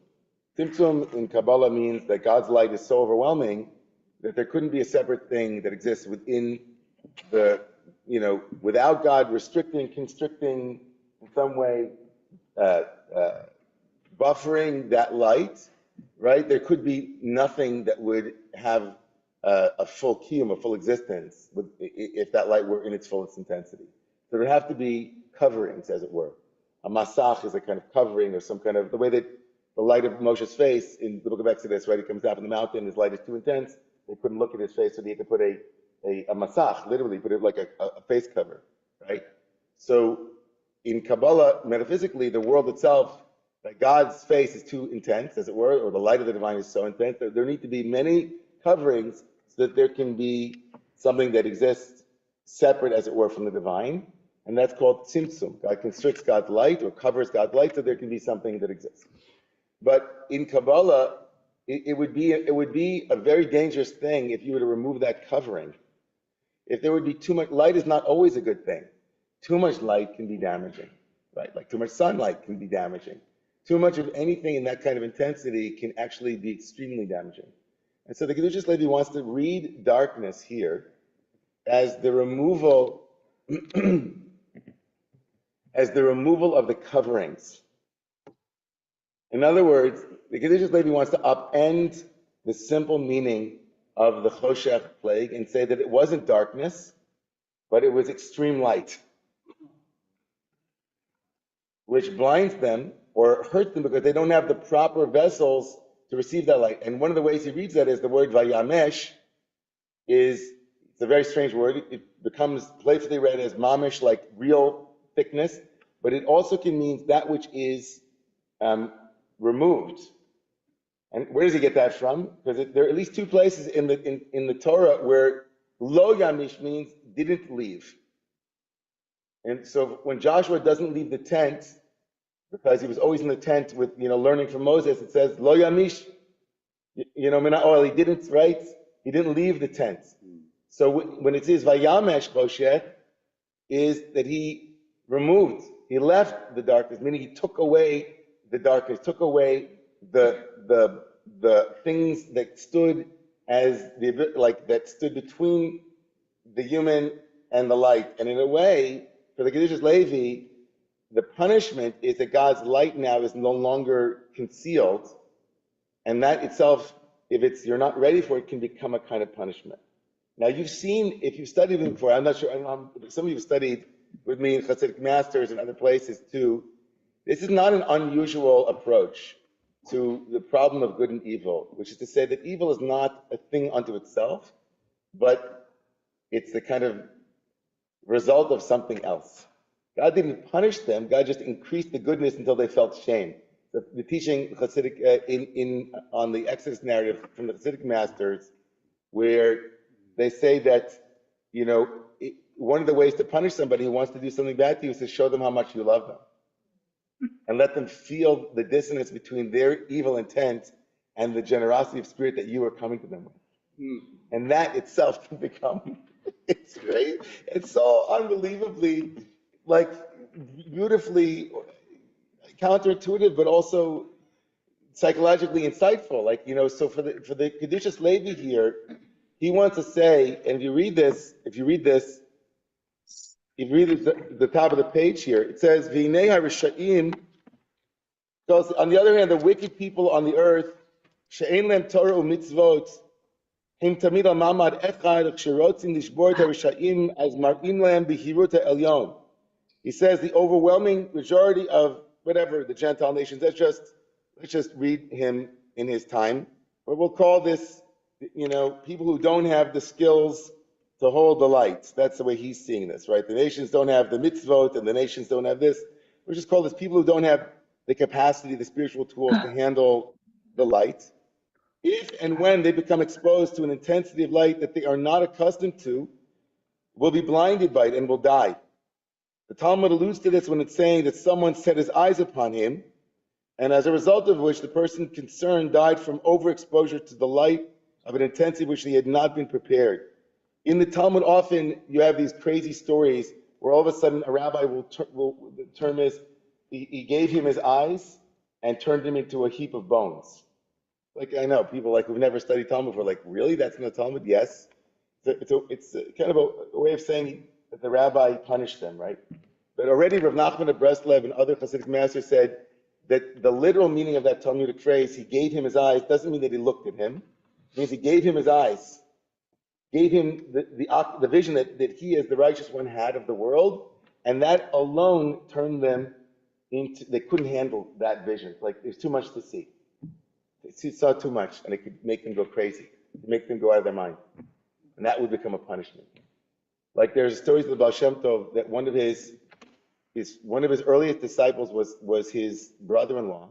Tzimtzum in Kabbalah means that God's light is so overwhelming that there couldn't be a separate thing that exists within the, without God restricting, constricting, in some way, uh, uh, buffering that light, right? There could be nothing that would have a full kiyum, a full existence, if that light were in its fullest intensity. So there would have to be coverings, as it were. A masach is a kind of covering or some kind of, the way that the light of Moshe's face in the book of Exodus, right? He comes down from the mountain, his light is too intense, they couldn't look at his face, so they had to put a masach, literally put it like a face cover, right? So in Kabbalah, metaphysically, the world itself, that God's face is too intense, as it were, or the light of the divine is so intense, that there need to be many coverings so that there can be something that exists separate, as it were, from the divine, and that's called tzimtzum. God constricts God's light or covers God's light so there can be something that exists. But in Kabbalah, it would be a very dangerous thing if you were to remove that covering. If there would be too much, light is not always a good thing. Too much light can be damaging, right? Like too much sunlight can be damaging. Too much of anything in that kind of intensity can actually be extremely damaging. And so the Kedushas Levi wants to read darkness here as the removal, as the removal of the coverings. In other words, the Kedushas Levi wants to upend the simple meaning of the Choshech plague and say that it wasn't darkness, but it was extreme light, which blinds them or hurts them because they don't have the proper vessels to receive that light. And one of the ways he reads that is the word vayamesh it's a very strange word. It becomes playfully read as mamish, like real thickness, but it also can mean that which is removed. And where does he get that from? Because there are at least two places in the Torah where lo yamish means didn't leave. And so when Joshua doesn't leave the tent, because he was always in the tent with, learning from Moses, it says lo yamish, mina oil. He didn't, right? He didn't leave the tent. So when it says vayamesh Choshech, is that he removed, he left the darkness, meaning he took away the darkness, took away the things that stood that stood between the human and the light. And in a way, for the Kedushas Levi, the punishment is that God's light now is no longer concealed, and that itself, if you're not ready for it, can become a kind of punishment. Now you've seen, if you've studied it before, I'm not sure, some of you have studied with me in Hasidic Masters and other places too. This is not an unusual approach to the problem of good and evil, which is to say that evil is not a thing unto itself, but it's the kind of result of something else. God didn't punish them, God just increased the goodness until they felt shame. The teaching Hasidic on the Exodus narrative from the Hasidic Masters, where they say that, one of the ways to punish somebody who wants to do something bad to you is to show them how much you love them. And let them feel the dissonance between their evil intent and the generosity of spirit that you are coming to them with. And that itself can become, it's great. It's so unbelievably, like, beautifully counterintuitive, but also psychologically insightful. Like, so for the Kedushas Levi here, he wants to say, and if you read the top of the page here, it says, V'inei harisha'im, because on the other hand, the wicked people on the earth, she'ein lem Torah u'mitzvot, him tamid al mamad echad, sherotzim lishbor et harisha'im, as mar'im lem b'hirut ha'elyon. He says the overwhelming majority of whatever the Gentile nations, let's just read him in his time, but we'll call this, people who don't have the skills to hold the light. That's the way he's seeing this, right? The nations don't have the mitzvot, and the nations don't have this. We'll just call this people who don't have the capacity, the spiritual tools to handle the light. If and when they become exposed to an intensity of light that they are not accustomed to, will be blinded by it and will die. The Talmud alludes to this when it's saying that someone set his eyes upon him, and as a result of which the person concerned died from overexposure to the light of an intensity which he had not been prepared. In the Talmud, often you have these crazy stories where all of a sudden a rabbi the term is, he gave him his eyes and turned him into a heap of bones. Like, I know people like who've never studied Talmud before, like, really? That's in the Talmud? Yes. It's kind of a way of saying that the rabbi punished them, right? But already Rav Nachman of Breslev and other Hasidic masters said that the literal meaning of that Talmudic phrase, he gave him his eyes, doesn't mean that he looked at him. It means he gave him his eyes, gave him the vision that he as the righteous one had of the world, and that alone turned them into, they couldn't handle that vision. Like, there's too much to see. They saw too much, and it could make them go crazy, make them go out of their mind. And that would become a punishment. Like, there's stories of the Baal Shem Tov that one of his earliest disciples was his brother-in-law,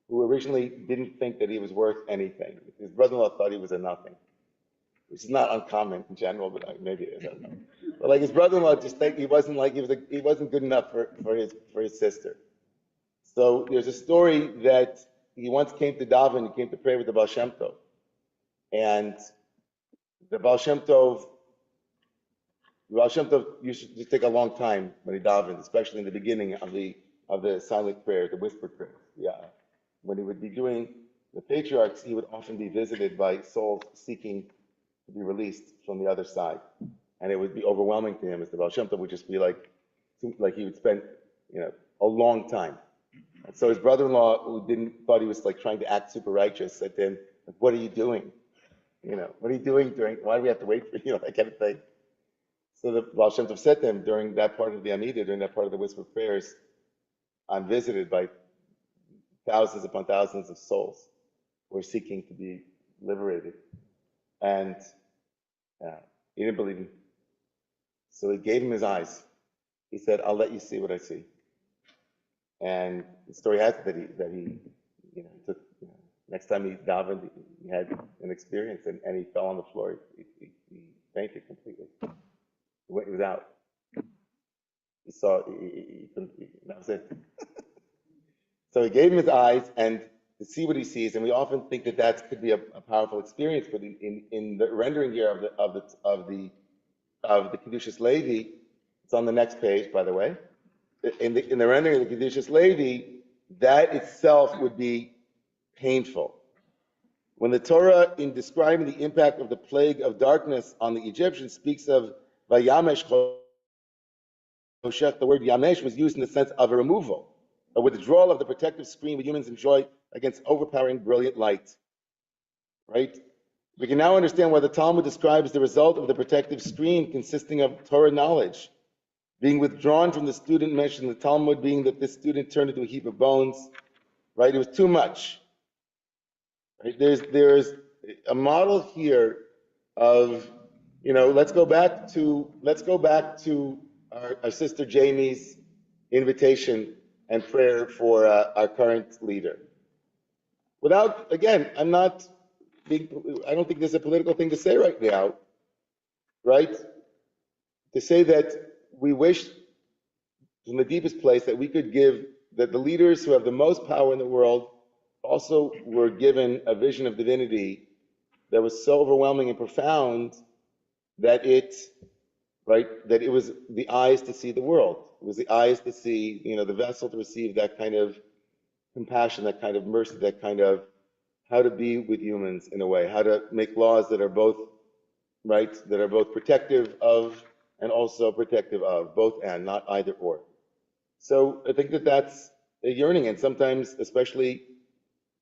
who originally didn't think that he was worth anything. His brother-in-law thought he was a nothing, which is not uncommon in general, but maybe it is. I don't know. But like his brother-in-law just think he wasn't good enough for his sister. So there's a story that he once came to daven, he came to pray with the Baal Shem Tov, and the Baal Shem Tov used to take a long time when he davened, especially in the beginning of the silent prayer, the whispered prayer. Yeah. When he would be doing the patriarchs, he would often be visited by souls seeking to be released from the other side. And it would be overwhelming to him, as the Baal Shem Tov would just be like he would spend, a long time. And so his brother-in-law, who thought he was like trying to act super righteous, said to him, "What are you doing? What are you doing why do we have to wait for you?" That kind of thing. So the Baal Shem Tov said to him during that part of the Amidah, during that part of the whispered prayers, "I'm visited by thousands upon thousands of souls who are seeking to be liberated." And he didn't believe him. So he gave him his eyes. He said, "I'll let you see what I see." And the story has it that he took, next time he davened, he had an experience and he fell on the floor. He fainted completely. He was out. He saw, that was it. So he gave him his eyes and to see what he sees, and we often think that could be a powerful experience, but in the rendering here of the Kedushas Levi, it's on the next page, by the way. In the rendering of the Kedushas Levi, that itself would be painful. When the Torah, in describing the impact of the plague of darkness on the Egyptians, speaks of Vayamesh Choshech, the word Yamesh was used in the sense of a removal, a withdrawal of the protective screen we humans enjoy against overpowering brilliant light. Right? We can now understand why the Talmud describes the result of the protective screen consisting of Torah knowledge being withdrawn from the student, mentioned in the Talmud being that this student turned into a heap of bones. Right? It was too much. Right? There's a model here of, let's go back to our sister Jamie's invitation and prayer for our current leader. I don't think there's a political thing to say right now, right? To say that we wish from the deepest place that we could give, that the leaders who have the most power in the world also were given a vision of divinity that was so overwhelming and profound that that it was the eyes to see the world. It was the eyes to see, the vessel to receive that kind of compassion, that kind of mercy, that kind of how to be with humans in a way, how to make laws that are both, right, that are both protective of and also protective of, both and, not either or. So I think that that's a yearning, and sometimes, especially,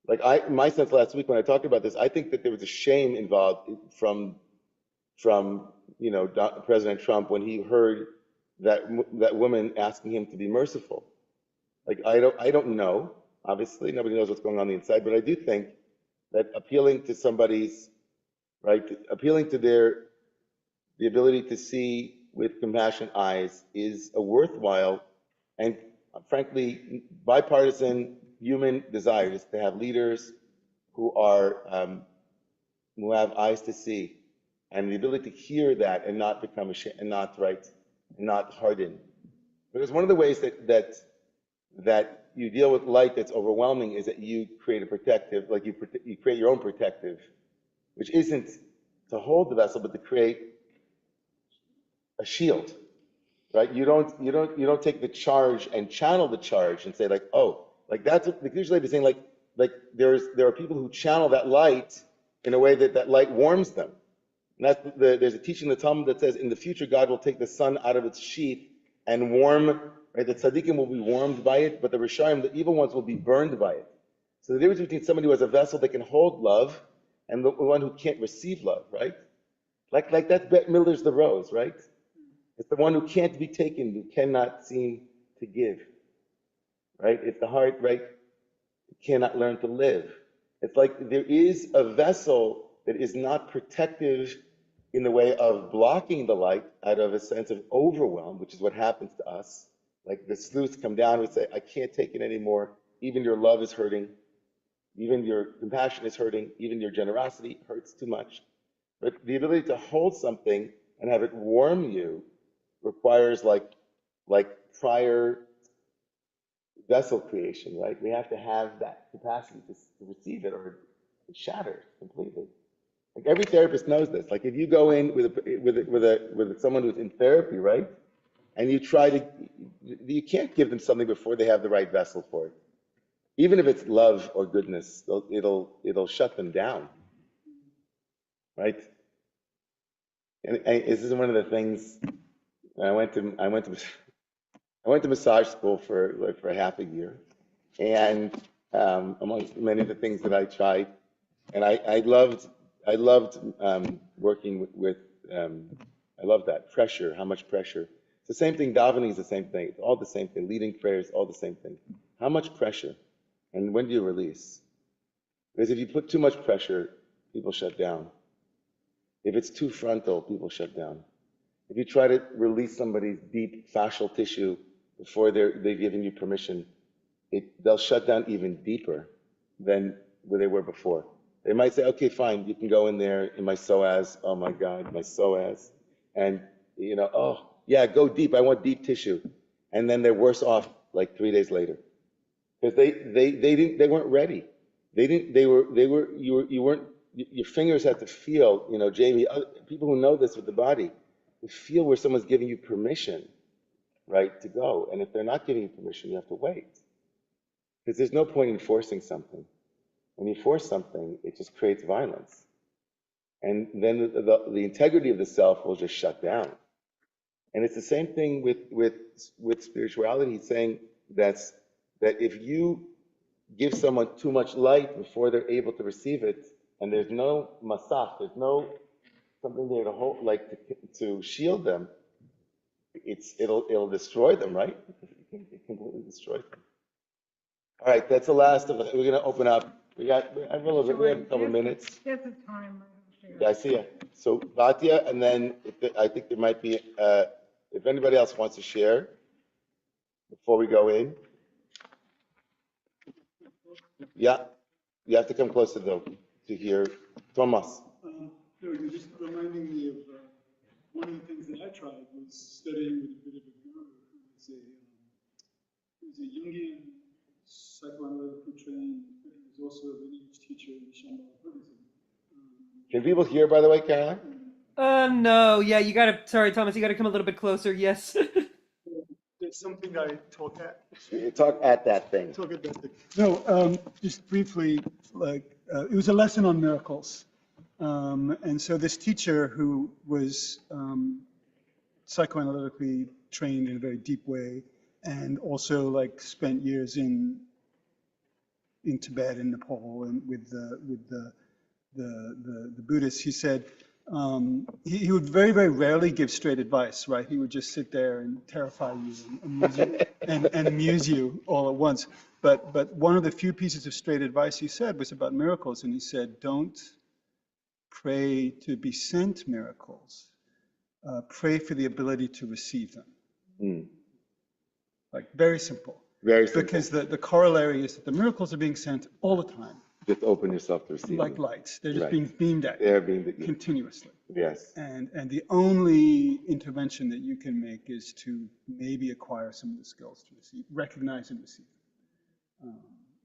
like my sense last week when I talked about this, I think that there was a shame involved from President Trump when he heard that woman asking him to be merciful. Like I don't know. Obviously, nobody knows what's going on the inside, but I do think that appealing to somebody's appealing to the ability to see with compassionate eyes is a worthwhile and frankly bipartisan human desire, is to have leaders who have eyes to see and the ability to hear that and not become ashamed and not harden. Because one of the ways that you deal with light that's overwhelming is that you create a protective, like you create your own protective, which isn't to hold the vessel, but to create a shield, right? You don't take the charge and channel the charge and say like, oh, like that's what, like usually they're saying like there are people who channel that light in a way that light warms them. And there's a teaching in the Talmud that says in the future God will take the sun out of its sheath and warm, right? The tzaddikim will be warmed by it, but the Rishayim, the evil ones, will be burned by it. So the difference between somebody who has a vessel that can hold love and the one who can't receive love, right? Like that's Bette Midler's The Rose, right? It's the one who can't be taken, who cannot seem to give, right? It's the heart, right? Who cannot learn to live. It's like there is a vessel that is not protective in the way of blocking the light out of a sense of overwhelm, which is what happens to us. Like the sleuths come down and say, I can't take it anymore. Even your love is hurting. Even your compassion is hurting. Even your generosity hurts too much. But the ability to hold something and have it warm you requires like prior vessel creation, right? We have to have that capacity to receive it or it shatters completely. Like every therapist knows this. Like if you go in with someone who's in therapy, right? And you can't give them something before they have the right vessel for it. Even if it's love or goodness, it'll shut them down, right? And this is one of the things. I went to massage school for half a year, and amongst many of the things that I tried, and I loved working with I love that pressure. How much pressure? It's the same thing. Davening is the same thing. It's all the same thing. Leading prayers, all the same thing. How much pressure, and when do you release? Because if you put too much pressure, people shut down. If it's too frontal, people shut down. If you try to release somebody's deep fascial tissue before they've given you permission, they'll shut down even deeper than where they were before. They might say, okay, fine, you can go in there in my psoas. Oh my God, my psoas. And, oh, yeah, go deep. I want deep tissue. And then they're worse off like 3 days later. Because they weren't ready. You weren't, your fingers had to feel, Jamie, people who know this with the body, they feel where someone's giving you permission, right, to go. And if they're not giving you permission, you have to wait. Because there's no point in forcing something. When you force something, it just creates violence. And then the integrity of the self will just shut down. And it's the same thing with spirituality. He's saying that if you give someone too much light before they're able to receive it, and there's no masach, there's no something there to hold, like to shield them, it'll destroy them, right? It completely destroys them. All right, that's the last of it. We're gonna open up. We have a couple of minutes. There's a time. Yeah, I see you. So Batya, and then I think there might be, if anybody else wants to share before we go in. Yeah, you have to come closer though to hear Thomas. You're just reminding me of one of the things that I tried was studying with a bit of a guru who was a Jungian psychoanalytically trained who's also a lineage teacher in Shambhala Buddhism. Can people hear, by the way, Caroline? No, yeah, sorry, Thomas, you gotta come a little bit closer, yes. There's something I talk at. Talk at that thing. Talk at that thing. No, just briefly, it was a lesson on miracles. And so this teacher who was psychoanalytically trained in a very deep way, and also spent years in Tibet and Nepal and with the Buddhists, he said he would very, very rarely give straight advice, right? He would just sit there and terrify you and amuse you all at once. But one of the few pieces of straight advice he said was about miracles, and he said, don't pray to be sent miracles. Pray for the ability to receive them. Very simple. Very simple. Because the corollary is that the miracles are being sent all the time. Just open yourself to receive Like them. lights. They're just being beamed at you. They're being continuously. Yes. And the only intervention that you can make is to maybe acquire some of the skills to recognize and receive.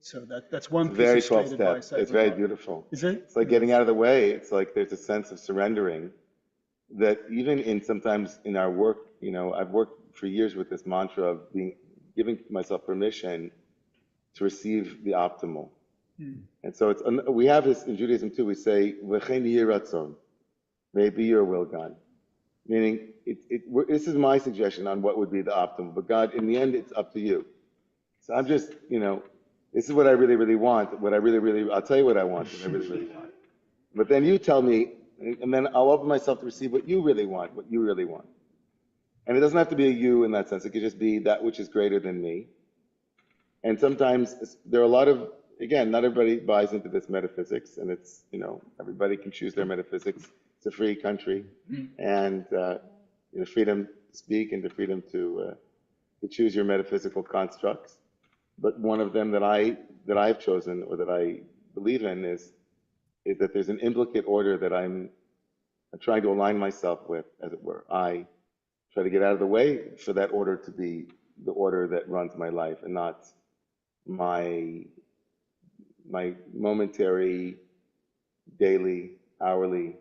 So that's one piece Very of straight 12 advice. step. It's very beautiful. Is it? It's like getting out of the way. It's like there's a sense of surrendering that even sometimes in our work, I've worked for years with this mantra of giving myself permission to receive the optimal. And so we have this in Judaism too. We say, "V'chein yeh ratzon," may it be your will, God. Meaning, this is my suggestion on what would be the optimal. But God, in the end, it's up to you. So I'm just, this is what I really, really want. I'll tell you what I want, what I really, really want. But then you tell me, and then I'll open myself to receive what you really want, what you really want. And it doesn't have to be a you in that sense. It could just be that which is greater than me. And sometimes there are a lot of, again, not everybody buys into this metaphysics, and it's, everybody can choose their metaphysics. It's a free country, and freedom to speak and the freedom to choose your metaphysical constructs. But one of them that I've chosen, or that I believe in, is that there's an implicate order that I'm trying to align myself with, as it were. I try to get out of the way for that order to be the order that runs my life, and not my momentary, daily, hourly,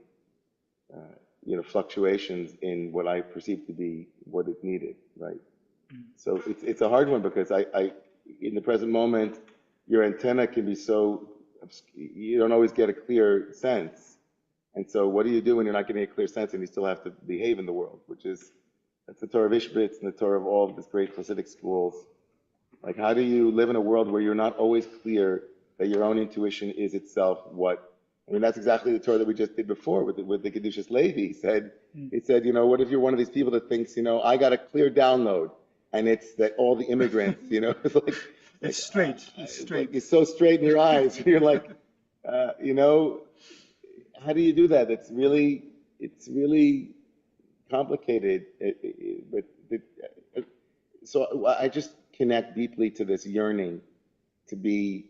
fluctuations in what I perceive to be what is needed, right? So it's a hard one, because I in the present moment, your antenna can be so, you don't always get a clear sense. And so what do you do when you're not getting a clear sense and you still have to behave in the world, that's the Torah of Ishbitz and the Torah of all of these great Hasidic schools. Like, how do you live in a world where you're not always clear that your own intuition is itself that's exactly the Torah that we just did before with the Kedushas Levi. He said, what if you're one of these people that thinks, I got a clear download, and it's that all the immigrants, it's like, it's straight. It's straight. It's so straight in your eyes. You're like, how do you do that? It's really complicated. So I just connect deeply to this yearning to be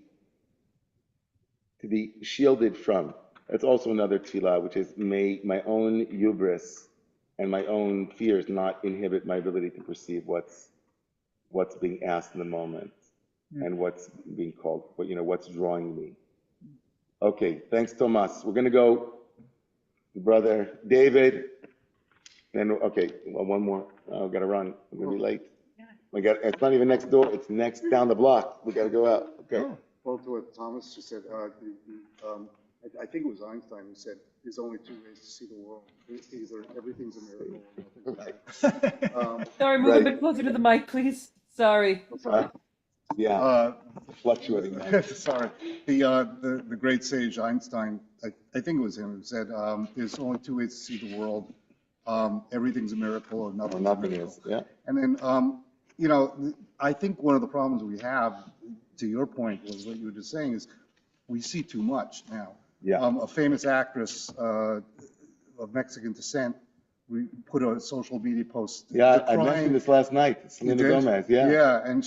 shielded from. That's also another tefillah, which is, may my own hubris and my own fears not inhibit my ability to perceive what's being asked in the moment, and what's being called, what's drawing me. Okay, thanks, Tomas. We're going to go to Brother David. Then, one more. I've got to run. I'm going to be late. It's not even next door. It's next down the block. We got to go out. Okay. Well, to what Thomas just said, I think it was Einstein who said, there's only two ways to see the world. Either everything's a miracle or nothing. Sorry, move a bit closer to the mic, please. Sorry. Fluctuating. Sorry. The great sage Einstein, I think it was him who said, there's only two ways to see the world. Everything's a miracle or nothing is. Yeah. And then, I think one of the problems we have, to your point, was what you were just saying, is we see too much now. Yeah. A famous actress of Mexican descent, we put a social media post. Yeah, I mentioned this last night. Selena Gomez. Yeah. Yeah, and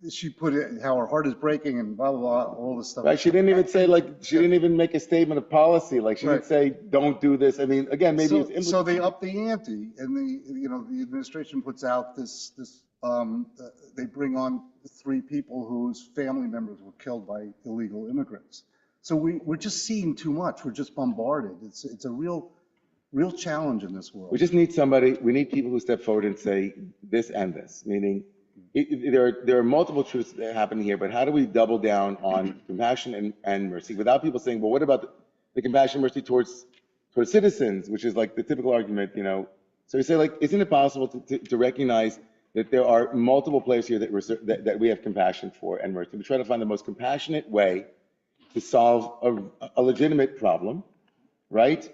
she put it how her heart is breaking and blah blah blah, all this stuff. Right. She didn't even say she didn't even make a statement of policy. Like, she didn't say don't do this. I mean, again, maybe so they up the ante, and the administration puts out this they bring on 3 people whose family members were killed by illegal immigrants. So we're just seeing too much. We're just bombarded. It's a real challenge in this world. We just need somebody, we need people who step forward and say this and this, meaning there are multiple truths that are happening here, but how do we double down on compassion and mercy without people saying, well, what about the compassion and mercy towards citizens, which is like the typical argument, you know? So we say, like, isn't it possible to recognize that there are multiple places here that we have compassion for and mercy? We try to find the most compassionate way to solve a legitimate problem, right?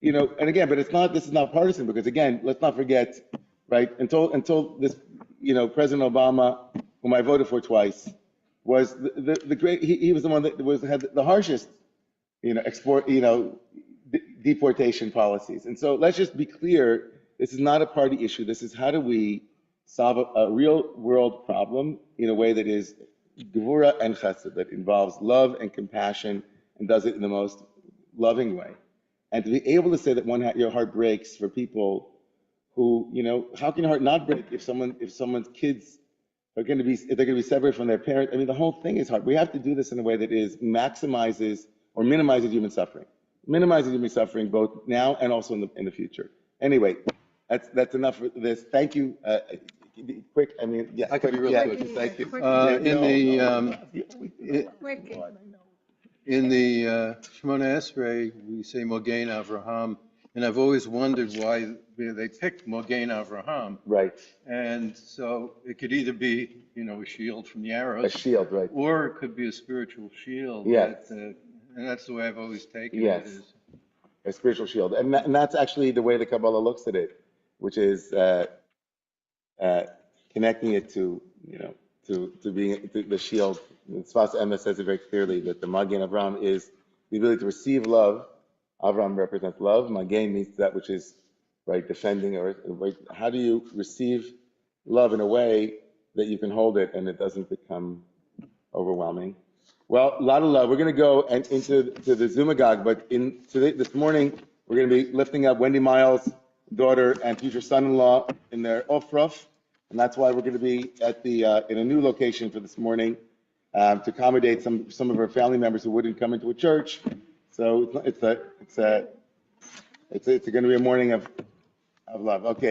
You know, and again, but this is not partisan, because again, let's not forget, right, until this, you know, President Obama, whom I voted for twice, was the great, he was the one that had the harshest, you know, deportation policies. And so let's just be clear, this is not a party issue. This is how do we solve a real world problem in a way that is gevura and chesed, that involves love and compassion and does it in the most loving way. And to be able to say that your heart breaks for people who, you know, how can your heart not break if someone's kids are going to be, if they're going to be separated from their parents? I mean, the whole thing is hard. We have to do this in a way that maximizes or minimizes human suffering. Minimizes human suffering both now and also in the future. Anyway, that's enough for this. Thank you. Quick, I mean, yeah. I can be real quick. Thank you. Quick. Quick. In the Shemona Esrei, we say Mogen Avraham, and I've always wondered why they picked Mogen Avraham. Right. And so it could either be, you know, a shield from the arrows. A shield, right. Or it could be a spiritual shield. Yes. And that's the way I've always taken Yes. it. Is A spiritual shield. And that's actually the way the Kabbalah looks at it, which is connecting it to, you know, to being the shield. Sfas Emes says it very clearly that the Magen Avraham is the ability to receive love. Avraham represents love. Magen means that which is, right, defending, or right, how do you receive love in a way that you can hold it and it doesn't become overwhelming? Well, a lot of love. We're going to go into the Zumagog, but this morning we're going to be lifting up Wendy Miles' daughter and future son-in-law in their Ofruf, and that's why we're going to be at in a new location for this morning to accommodate some of our family members who wouldn't come into a church. So it's going to be a morning of love. Okay.